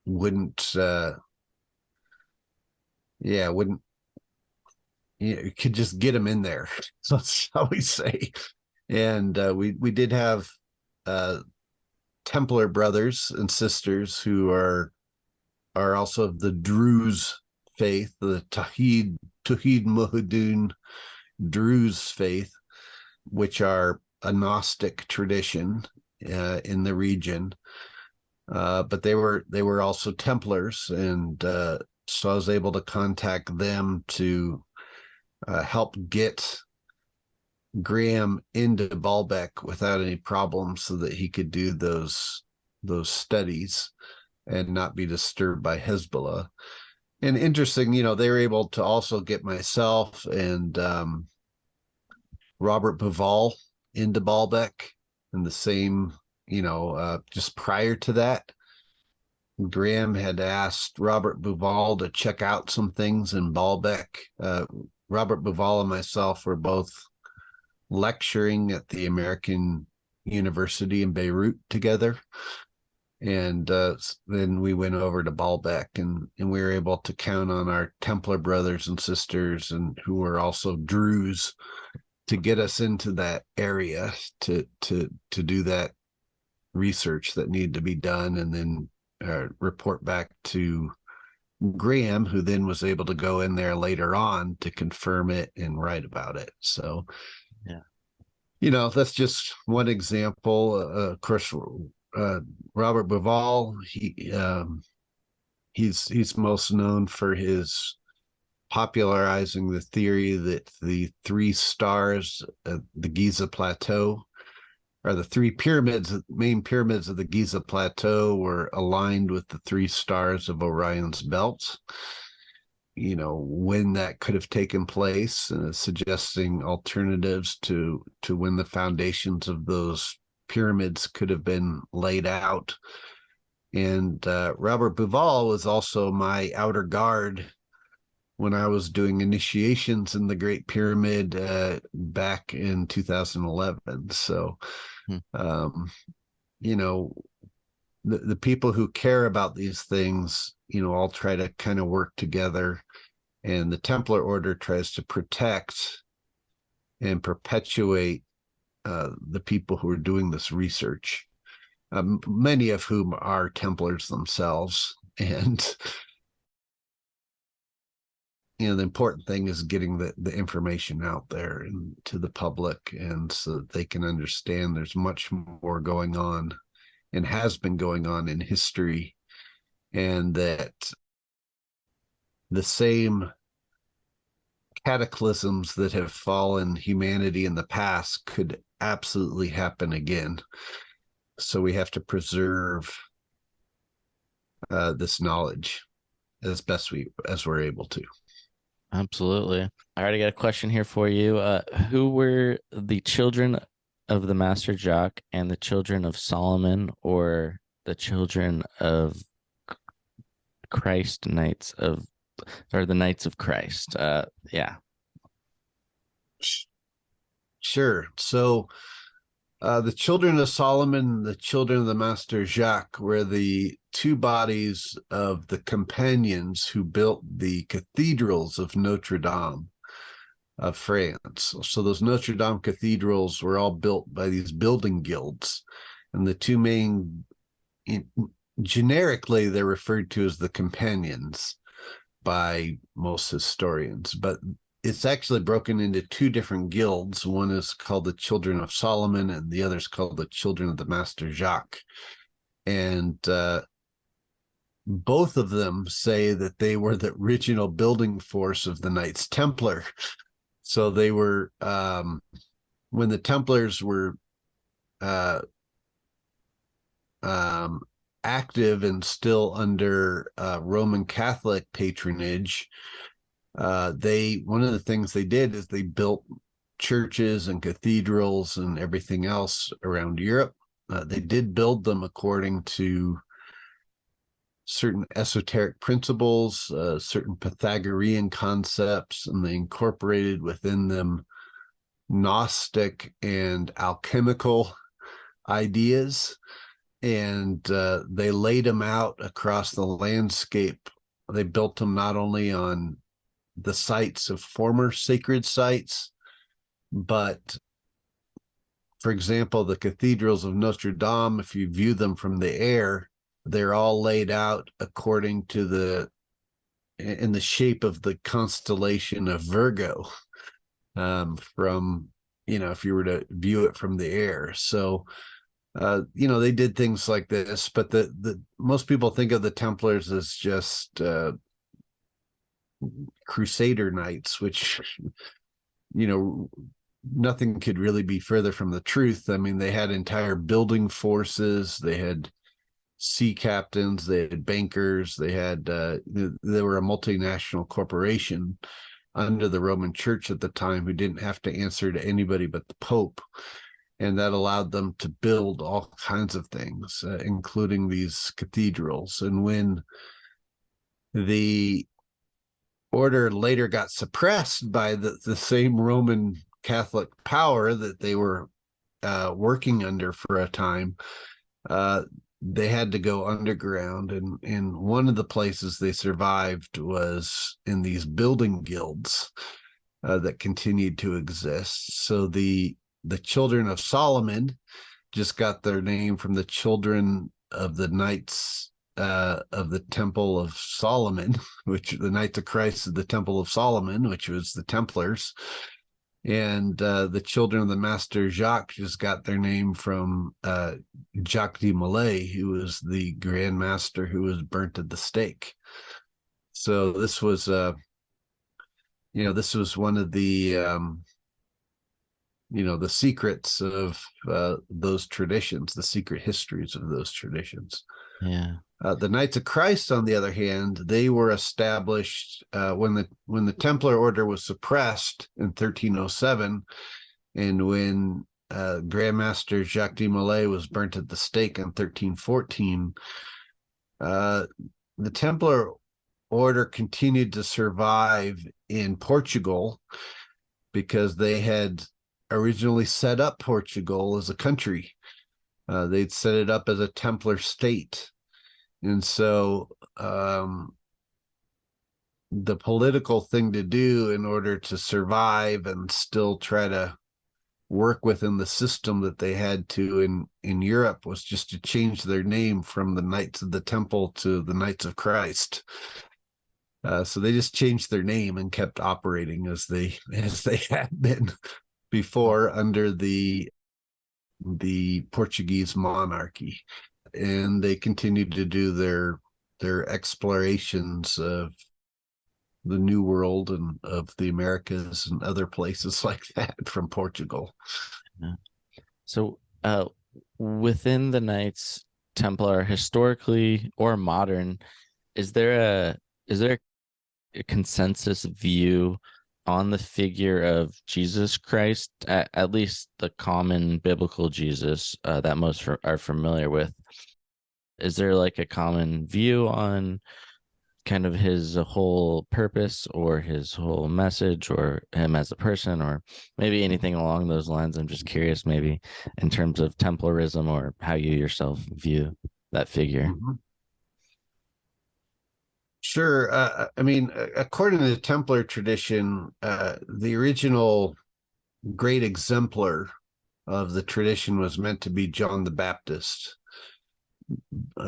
wouldn't could just get them in there. So that's how we say. And we did have Templar brothers and sisters who are also of the Druze faith, the Tawhid Muhaddin Druze faith, which are a Gnostic tradition in the region. But they were also Templars, and so I was able to contact them to help get Graham into Baalbek without any problems, so that he could do those studies and not be disturbed by Hezbollah. And interesting, they were able to also get myself and Robert Bauval into Baalbek in the same, just prior to that. Graham had asked Robert Bauval to check out some things in Baalbek. Robert Bauval and myself were both lecturing at the American University in Beirut together. And then we went over to Baalbek, and we were able to count on our Templar brothers and sisters, and who were also Druze, to get us into that area to do that research that needed to be done, and then report back to Graham, who then was able to go in there later on to confirm it and write about it. So, yeah, that's just one example. Of course, Robert Bauval, he's most known for his popularizing the theory that the three stars of the Giza Plateau, or the three main pyramids of the Giza Plateau, were aligned with the three stars of Orion's belt. When that could have taken place, suggesting alternatives to when the foundations of those pyramids could have been laid out. And Robert Bauval was also my outer guard when I was doing initiations in the Great Pyramid back in 2011. So, the people who care about these things, all try to kind of work together. And the Templar Order tries to protect and perpetuate the people who are doing this research, many of whom are Templars themselves. And the important thing is getting the information out there and to the public, and so that they can understand there's much more going on and has been going on in history, and that the same cataclysms that have fallen humanity in the past could absolutely happen again. So we have to preserve this knowledge as best as we're able to. Absolutely. All right, I got a question here for you. Who were the children of the Master Jock and the children of Solomon, or the children of Christ Knights of, or the Knights of Christ? Yeah. Sure. So the children of Solomon, the children of the Master Jacques, were the two bodies of the companions who built the cathedrals of Notre Dame of France. So those Notre Dame cathedrals were all built by these building guilds, and the two main, generically, they're referred to as the companions by most historians, but it's actually broken into two different guilds. One is called the Children of Solomon, and the other is called the Children of the Master Jacques. And both of them say that they were the original building force of the Knights Templar. So they were, when the Templars were active and still under Roman Catholic patronage, one of the things they did is they built churches and cathedrals and everything else around Europe. They did build them according to certain esoteric principles, certain Pythagorean concepts, and they incorporated within them Gnostic and alchemical ideas. And they laid them out across the landscape. They built them not only on the sites of former sacred sites, but, for example, the cathedrals of Notre Dame, if you view them from the air, they're all laid out according to in the shape of the constellation of Virgo, from, if you were to view it from the air. So, they did things like this, but the most people think of the Templars as just Crusader knights, which, nothing could really be further from the truth. I mean, they had entire building forces, they had sea captains, they had bankers, they were a multinational corporation under the Roman Church at the time who didn't have to answer to anybody but the Pope. And that allowed them to build all kinds of things, including these cathedrals. And when the order later got suppressed by the same Roman Catholic power that they were working under for a time, they had to go underground. And one of the places they survived was in these building guilds that continued to exist. So the children of Solomon just got their name from the children of the Knights of the Temple of Solomon, which the Knights of Christ of the Temple of Solomon, which was the Templars. And the children of the Master Jacques just got their name from Jacques de Molay, who was the Grand Master who was burnt at the stake. So this was, this was one of the, the secrets of those traditions, the secret histories of those traditions. Yeah. The Knights of Christ, on the other hand, they were established when the Templar order was suppressed in 1307, and when Grand Master Jacques de Molay was burnt at the stake in 1314. The Templar order continued to survive in Portugal because they had originally set up Portugal as a country. They'd set it up as a Templar state. And so the political thing to do in order to survive and still try to work within the system that they had to in Europe was just to change their name from the Knights of the Temple to the Knights of Christ. So they just changed their name and kept operating as they had been before under the Portuguese monarchy. And they continued to do their explorations of the New World and of the Americas and other places like that from Portugal. Yeah. So within the Knights Templar, historically or modern, is there a consensus view on the figure of Jesus Christ, at least the common biblical Jesus that most are familiar with? Is there like a common view on kind of his whole purpose or his whole message or him as a person, or maybe anything along those lines? I'm just curious, maybe in terms of Templarism or how you yourself view that figure. Mm-hmm. Sure. I mean, according to the Templar tradition, the original great exemplar of the tradition was meant to be John the Baptist,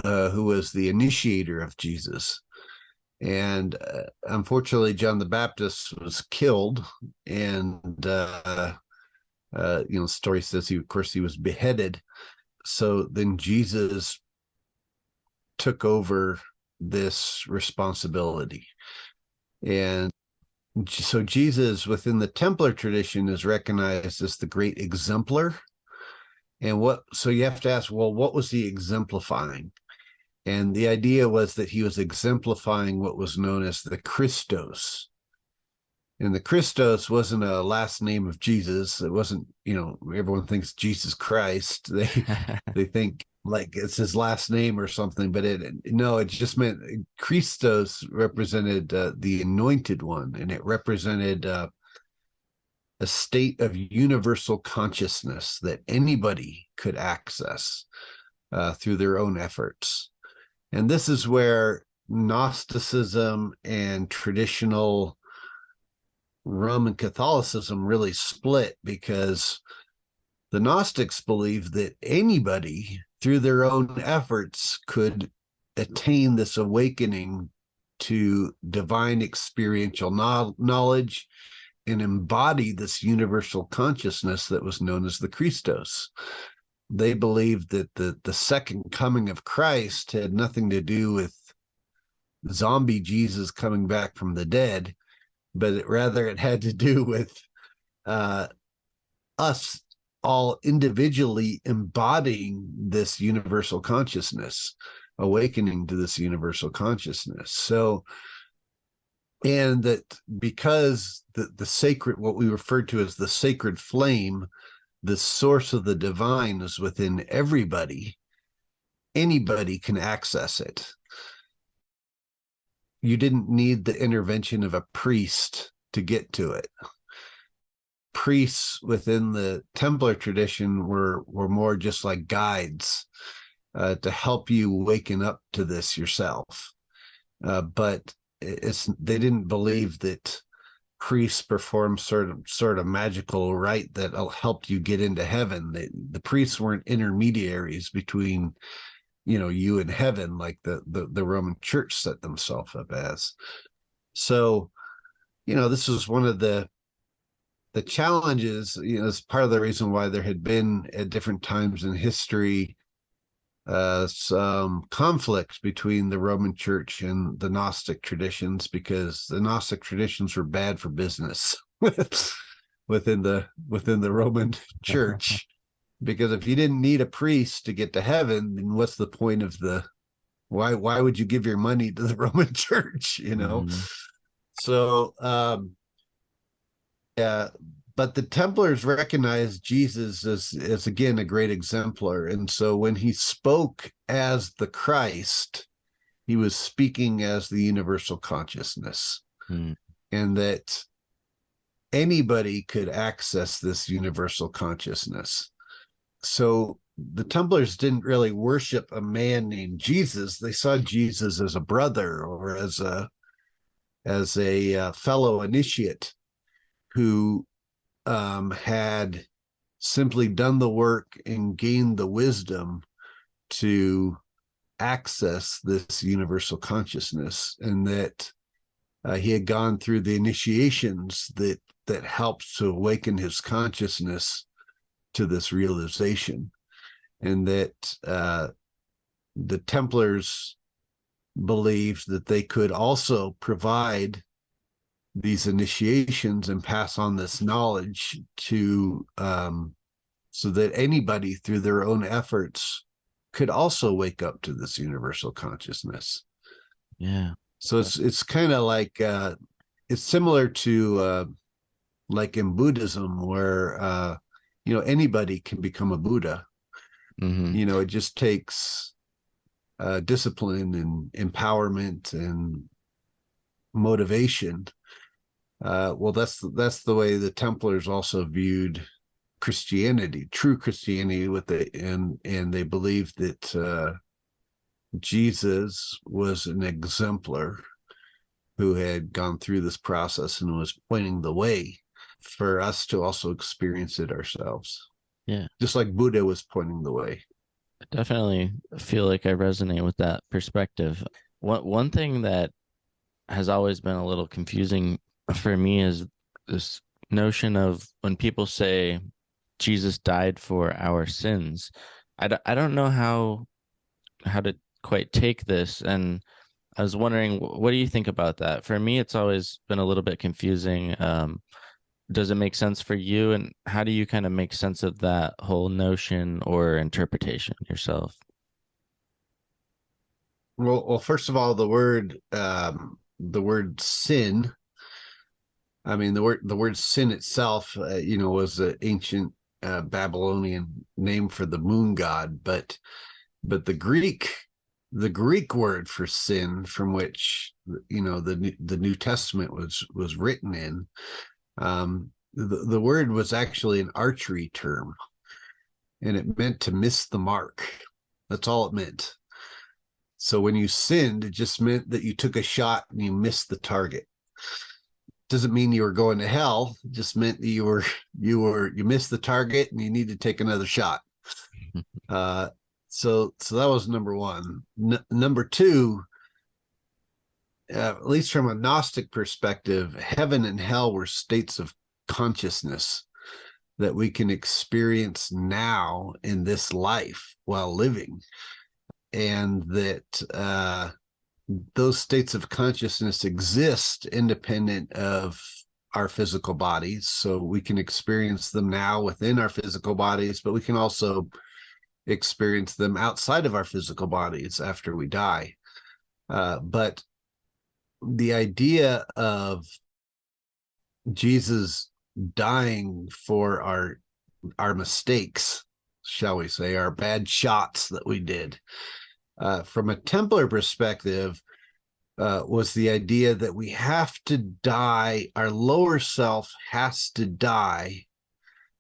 who was the initiator of Jesus. And unfortunately, John the Baptist was killed, and the story says he was beheaded. So then Jesus took over this responsibility, and so Jesus within the Templar tradition is recognized as the great exemplar. And so you have to ask, well, what was he exemplifying? And the idea was that he was exemplifying what was known as the Christos. And the Christos wasn't a last name of Jesus. It wasn't, everyone thinks Jesus Christ. They think like it's his last name or something, but it just meant Christos represented the anointed one, and it represented a state of universal consciousness that anybody could access through their own efforts. And this is where Gnosticism and traditional Roman Catholicism really split, because the Gnostics believed that anybody through their own efforts could attain this awakening to divine experiential knowledge and embody this universal consciousness that was known as the Christos. They believed that the second coming of Christ had nothing to do with zombie Jesus coming back from the dead, but it had to do with us all individually embodying this universal consciousness, awakening to this universal consciousness. So, and that because the sacred, what we refer to as the sacred flame, the source of the divine, is within everybody, anybody can access it. You didn't need the intervention of a priest to get to it. Priests within the Templar tradition were more just like guides to help you waken up to this yourself. But they didn't believe that priests perform sort of magical rite that'll help you get into heaven. The priests weren't intermediaries between you and heaven, like the Roman Church set themselves up as. So this was one of the challenges. It's part of the reason why there had been at different times in history some conflict between the Roman Church and the Gnostic traditions, because the Gnostic traditions were bad for business within the Roman Church. Because if you didn't need a priest to get to heaven, then what's the point of why would you give your money to the Roman Church? Mm-hmm. So but the Templars recognized Jesus as again a great exemplar. And so when he spoke as the Christ, he was speaking as the universal consciousness, and that anybody could access this universal consciousness. So the Templars didn't really worship a man named Jesus. They saw Jesus as a brother or as a fellow initiate who had simply done the work and gained the wisdom to access this universal consciousness, and that he had gone through the initiations that helped to awaken his consciousness to this realization, and that the Templars believed that they could also provide these initiations and pass on this knowledge to so that anybody through their own efforts could also wake up to this universal consciousness. Yeah. So it's kind of like it's similar to like in Buddhism, where anybody can become a Buddha. It just takes discipline and empowerment and motivation. Well, that's the way the Templars also viewed Christianity, true Christianity, and they believed that Jesus was an exemplar who had gone through this process and was pointing the way for us to also experience it ourselves. Yeah. Just like Buddha was pointing the way. I definitely feel like I resonate with that perspective. One thing that has always been a little confusing for me is this notion of when people say Jesus died for our sins. I don't know how to quite take this, and I was wondering, what do you think about that? For me, it's always been a little bit confusing. Does it make sense for you, and how do you kind of make sense of that whole notion or interpretation yourself? Well, first of all, the word sin. I mean, the word sin itself, was an ancient Babylonian name for the moon god, but the Greek word for sin, from which the New Testament was written in, the word was actually an archery term, and it meant to miss the mark. That's all it meant. So when you sinned, it just meant that you took a shot and you missed the target. Doesn't mean you were going to hell. It just meant that you missed the target and you need to take another shot. So that was number one. Number two, at least from a Gnostic perspective, heaven and hell were states of consciousness that we can experience now in this life while living, and that those states of consciousness exist independent of our physical bodies. So we can experience them now within our physical bodies, but we can also experience them outside of our physical bodies after we die. But the idea of Jesus dying for our mistakes, shall we say, our bad shots that we did, from a Templar perspective, was the idea that we have to die, our lower self has to die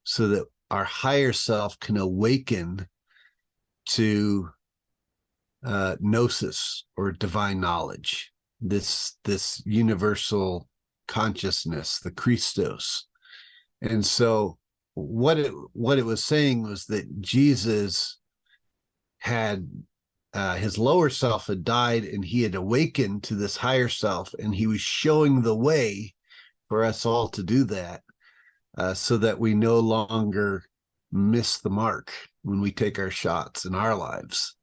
so that our higher self can awaken to gnosis, or divine knowledge, this universal consciousness, the Christos. And so what it was saying was that Jesus had his lower self had died, and he had awakened to this higher self, and he was showing the way for us all to do that, so that we no longer miss the mark when we take our shots in our lives.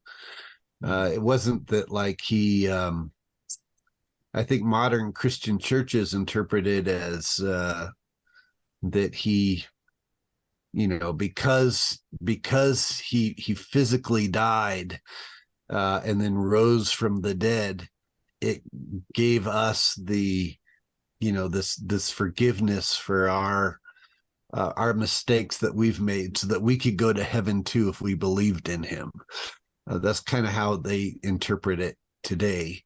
It wasn't that like he, I think modern Christian churches interpret it as that he, because he physically died and then rose from the dead, it gave us the, this forgiveness for our mistakes that we've made, so that we could go to heaven too if we believed in him. That's kind of how they interpret it today.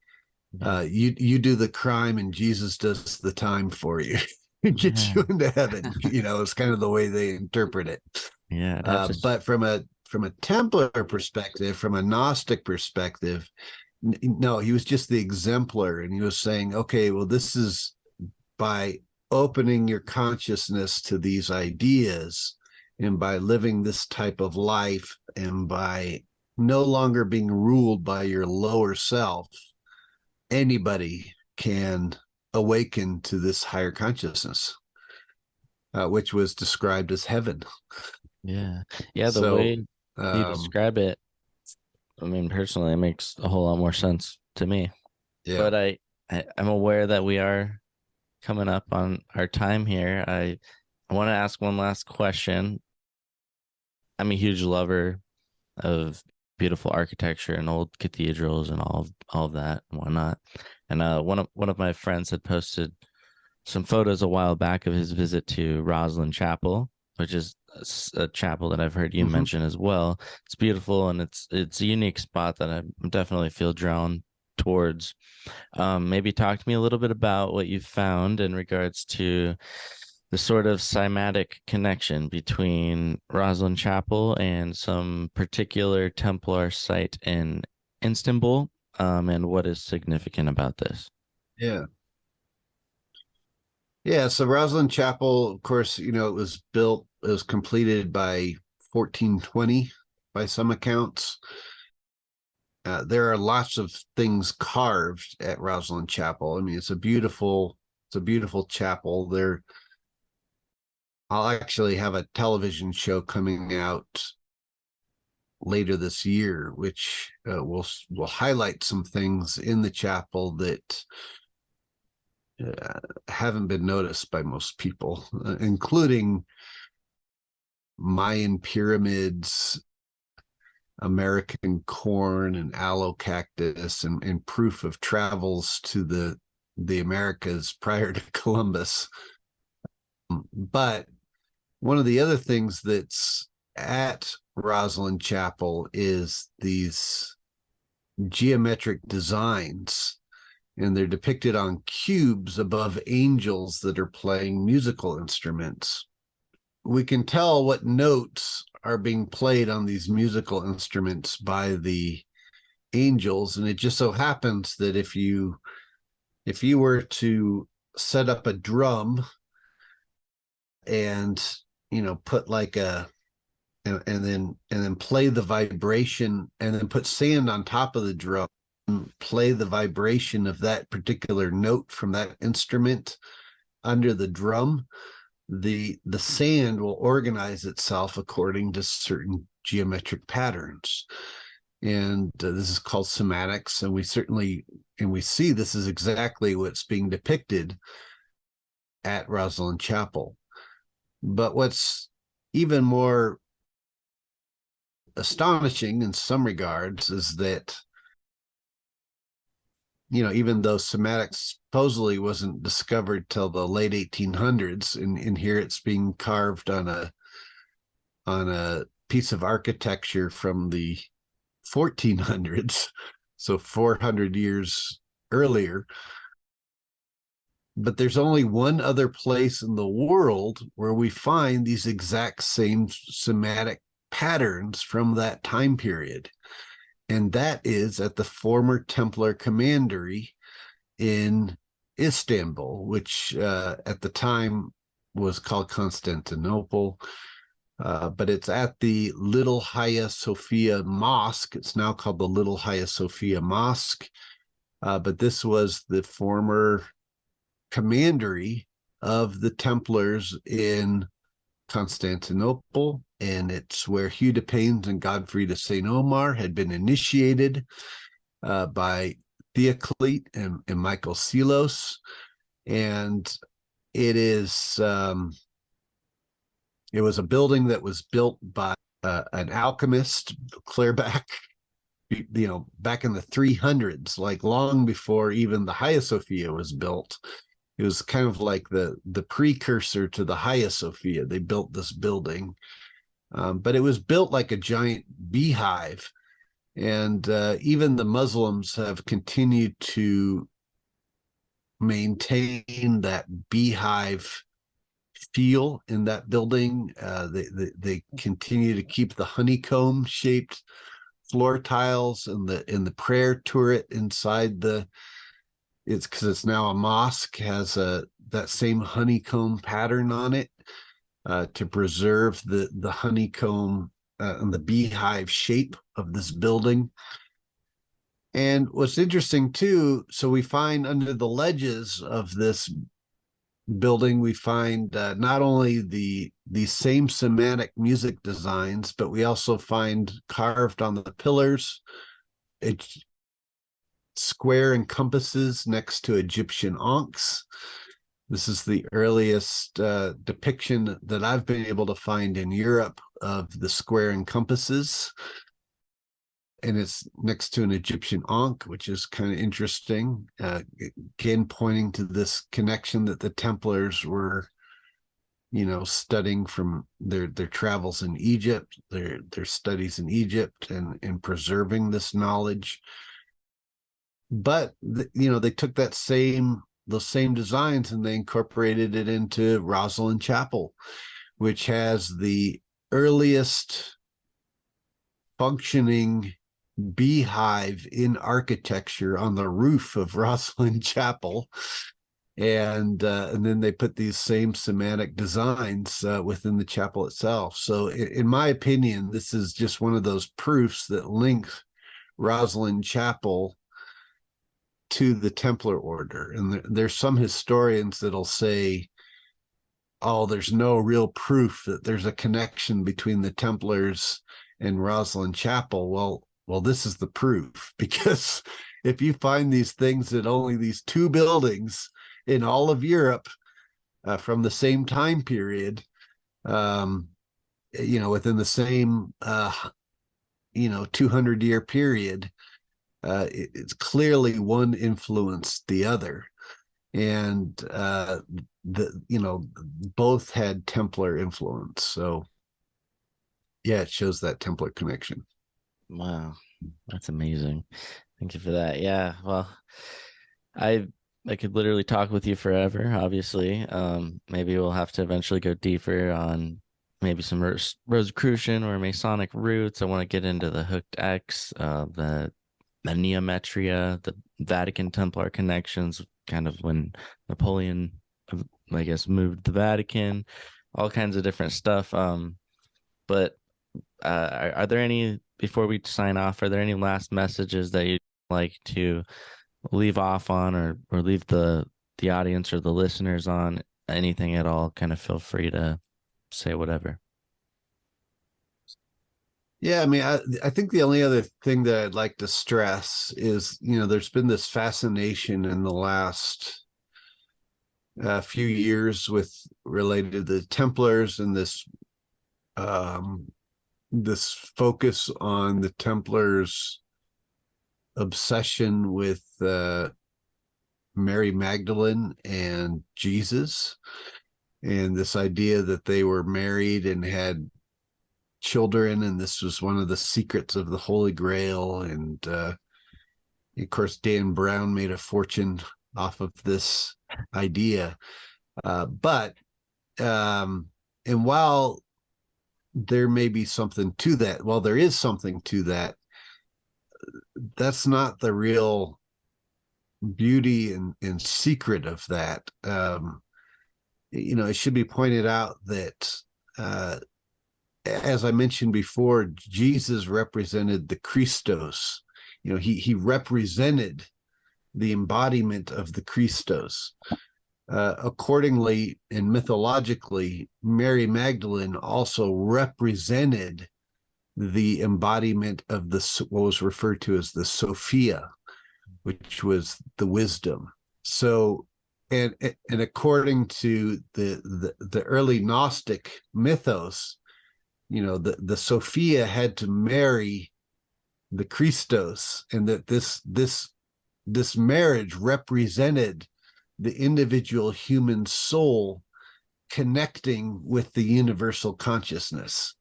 You do the crime and Jesus does the time for you. Get you into heaven. It's kind of the way they interpret it. Yeah. But from a Templar perspective, from a Gnostic perspective, no, he was just the exemplar, and he was saying, okay, well, this is by opening your consciousness to these ideas, and by living this type of life, and by no longer being ruled by your lower self, anybody can awaken to this higher consciousness, which was described as heaven. Yeah. The way you describe it, I mean, personally, it makes a whole lot more sense to me. Yeah. But I'm aware that we are coming up on our time here. I want to ask one last question. I'm a huge lover of beautiful architecture and old cathedrals and all of that and whatnot. And one of my friends had posted some photos a while back of his visit to Roslyn Chapel, which is a chapel that I've heard you mention as well. It's beautiful, and it's a unique spot that I definitely feel drawn towards. Maybe talk to me a little bit about what you found in regards to the sort of cymatic connection between Roslyn Chapel and some particular Templar site in Istanbul, and what is significant about this. Yeah. Yeah, so Roslyn Chapel, of course, it was completed by 1420 by some accounts. There are lots of things carved at Roslyn Chapel. I mean, it's a beautiful chapel. I'll actually have a television show coming out later this year, which will highlight some things in the chapel that haven't been noticed by most people, including Mayan pyramids, American corn and aloe cactus, and proof of travels to the Americas prior to Columbus. But one of the other things that's at Roslyn Chapel is these geometric designs, and they're depicted on cubes above angels that are playing musical instruments. We can tell what notes are being played on these musical instruments by the angels, and it just so happens that if you were to set up a drum and put like and then play the vibration, and then put sand on top of the drum, play the vibration of that particular note from that instrument under the drum, the sand will organize itself according to certain geometric patterns. And this is called cymatics, and we see this is exactly what's being depicted at Roslyn Chapel. But what's even more astonishing in some regards is that even though cymatics supposedly wasn't discovered till the late 1800s, and here it's being carved on a piece of architecture from the 1400s, so 400 years earlier. But there's only one other place in the world where we find these exact same cymatic patterns from that time period. And that is at the former Templar commandery in Istanbul, which at the time was called Constantinople. But it's at the Little Hagia Sophia Mosque. It's now called the Little Hagia Sophia Mosque. But this was the former commandery of the Templars in Constantinople, and it's where Hugh de Paynes and Godfrey de Saint Omar had been initiated by Theoclete and Michael Selos. And it was a building that was built by an alchemist clear back, back in the 300s, like long before even the Hagia Sophia was built. It was kind of like the precursor to the Hagia Sophia. They built this building, but it was built like a giant beehive. And even the Muslims have continued to maintain that beehive feel in that building. They continue to keep the honeycomb shaped floor tiles and the prayer turret inside it's because it's now a mosque, has that same honeycomb pattern on it to preserve the honeycomb and the beehive shape of this building. And what's interesting too, so we find under the ledges of this building, we find not only the same cymatic music designs, but we also find carved on the pillars square and compasses next to Egyptian ankhs. This is the earliest depiction that I've been able to find in Europe of the square and compasses. and it's next to an Egyptian Ankh, which is kind of interesting. Again, pointing to this connection that the Templars were, studying from their travels in Egypt, their studies in Egypt, and preserving this knowledge. But they took those same designs and they incorporated it into Roslyn Chapel, which has the earliest functioning beehive in architecture on the roof of Roslyn Chapel. And then they put these same semantic designs within the chapel itself. So in my opinion, this is just one of those proofs that links Roslyn Chapel to the Templar order. And there's some historians that'll say, oh, there's no real proof that there's a connection between the Templars and Roslyn Chapel. Well, this is the proof, because if you find these things in only these two buildings in all of Europe from the same time period, within the same 200-year period, it's clearly one influenced the other, and both had Templar influence. So yeah, it shows that Templar connection. Wow, that's amazing. Thank you for that. Yeah, well, I could literally talk with you forever, obviously. Maybe we'll have to eventually go deeper on maybe some Rosicrucian or Masonic roots. I want to get into the Hooked X, the Neometria, the Vatican Templar connections, kind of when Napoleon, I guess, moved the Vatican, all kinds of different stuff. But are there any, before we sign off, are there any last messages that you'd like to leave off on, or leave the audience or the listeners on? Anything at all? Kind of feel free to say whatever. Yeah, I mean, I think the only other thing that I'd like to stress is, there's been this fascination in the last few years related to the Templars, and this focus on the Templars' obsession with Mary Magdalene and Jesus, and this idea that they were married and had children, and this was one of the secrets of the Holy Grail. And of course, Dan Brown made a fortune off of this idea. But and while there may be something to that, while there is something to that, that's not the real beauty and secret of that. It should be pointed out that as I mentioned before, Jesus represented the Christos. He represented the embodiment of the Christos. Accordingly, and mythologically, Mary Magdalene also represented the embodiment of what was referred to as the Sophia, which was the wisdom. So, and according to the early Gnostic mythos, the Sophia had to marry the Christos, and that this marriage represented the individual human soul connecting with the universal consciousness.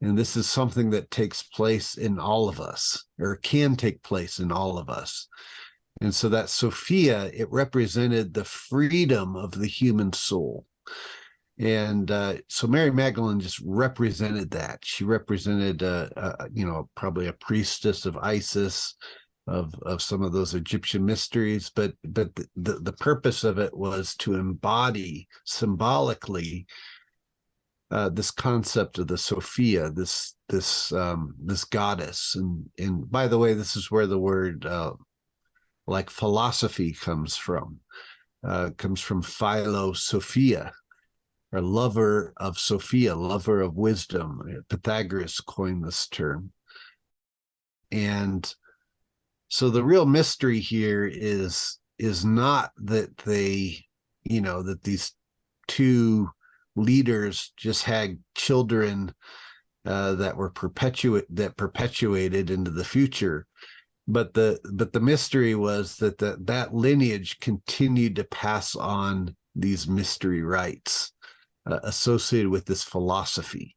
And this is something that takes place in all of us, or can take place in all of us. And so that Sophia, it represented the freedom of the human soul. And so Mary Magdalene just represented that. She represented, probably a priestess of Isis, of some of those Egyptian mysteries. But the purpose of it was to embody symbolically this concept of the Sophia, this goddess. And by the way, this is where the word like philosophy comes from. Comes from Philosophia, or lover of Sophia, lover of wisdom. Pythagoras coined this term. And so the real mystery here is not that that these two leaders just had children that were perpetuated into the future. But the mystery was that that lineage continued to pass on these mystery rites associated with this philosophy,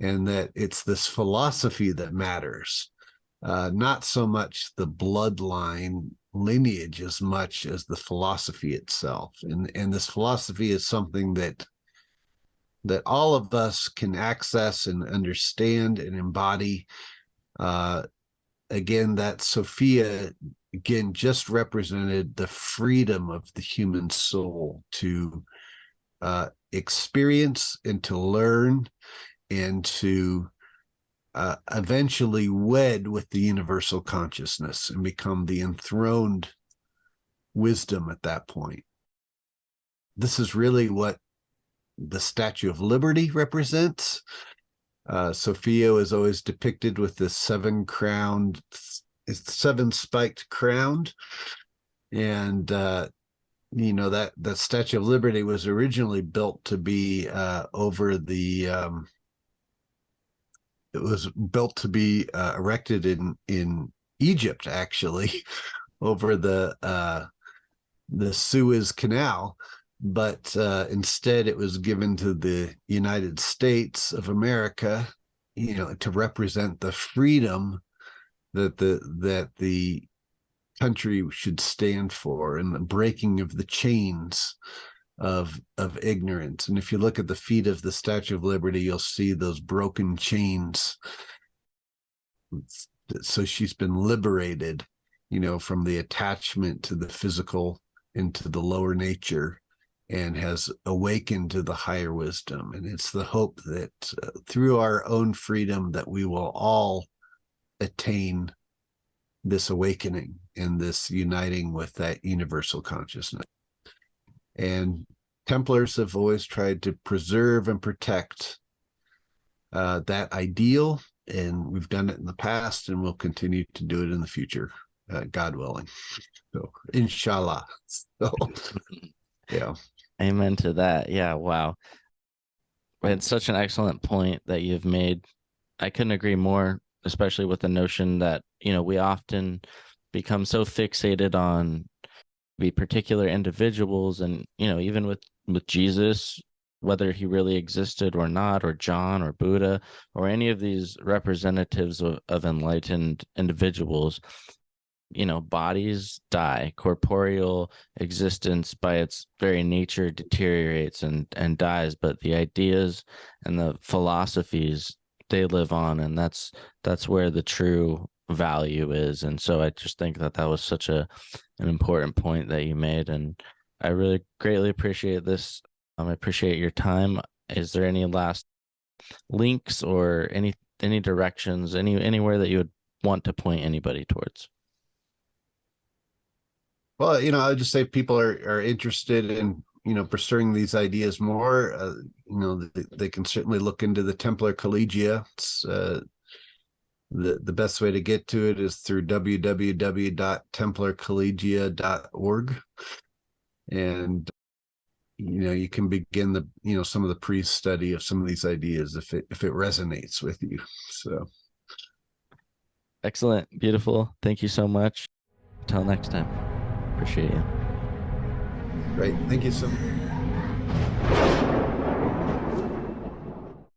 and that it's this philosophy that matters, not so much the bloodline lineage as much as the philosophy itself. And this philosophy is something that all of us can access and understand and embody. Again, that Sophia, again, just represented the freedom of the human soul to experience and to learn and to eventually wed with the universal consciousness and become the enthroned wisdom at that point. This is really what the Statue of Liberty represents. Sophia is always depicted with this seven spiked crown, and that Statue of Liberty was originally built to be erected in Egypt, actually, over the Suez Canal. But instead it was given to the United States of America, to represent the freedom that the country should stand for, and the breaking of the chains of ignorance. And if you look at the feet of the Statue of Liberty, you'll see those broken chains. So she's been liberated, from the attachment to the physical into the lower nature, and has awakened to the higher wisdom. And it's the hope that through our own freedom that we will all attain this awakening and this uniting with that universal consciousness. And Templars have always tried to preserve and protect that ideal, and we've done it in the past, and we'll continue to do it in the future, God willing. So, inshallah. So, yeah. Amen to that. Yeah, wow. It's such an excellent point that you've made. I couldn't agree more, especially with the notion that, we often become so fixated on the particular individuals, and, even with Jesus, whether he really existed or not, or John or Buddha or any of these representatives of enlightened individuals, bodies die. Corporeal existence by its very nature deteriorates and dies, but the ideas and the philosophies, they live on, and that's where the true value is. And so I just think that was such an important point that you made, and I really greatly appreciate this. I appreciate your time. Is there any last links or any directions, anywhere that you would want to point anybody towards? Well, I would just say if people are interested in, pursuing these ideas more, they can certainly look into the Templar Collegia. It's, the best way to get to it is through www.templarcollegia.org. And, you can begin some of the pre-study of some of these ideas if it resonates with you. So. Excellent. Beautiful. Thank you so much. Until next time. Appreciate you. Great. Thank you so much.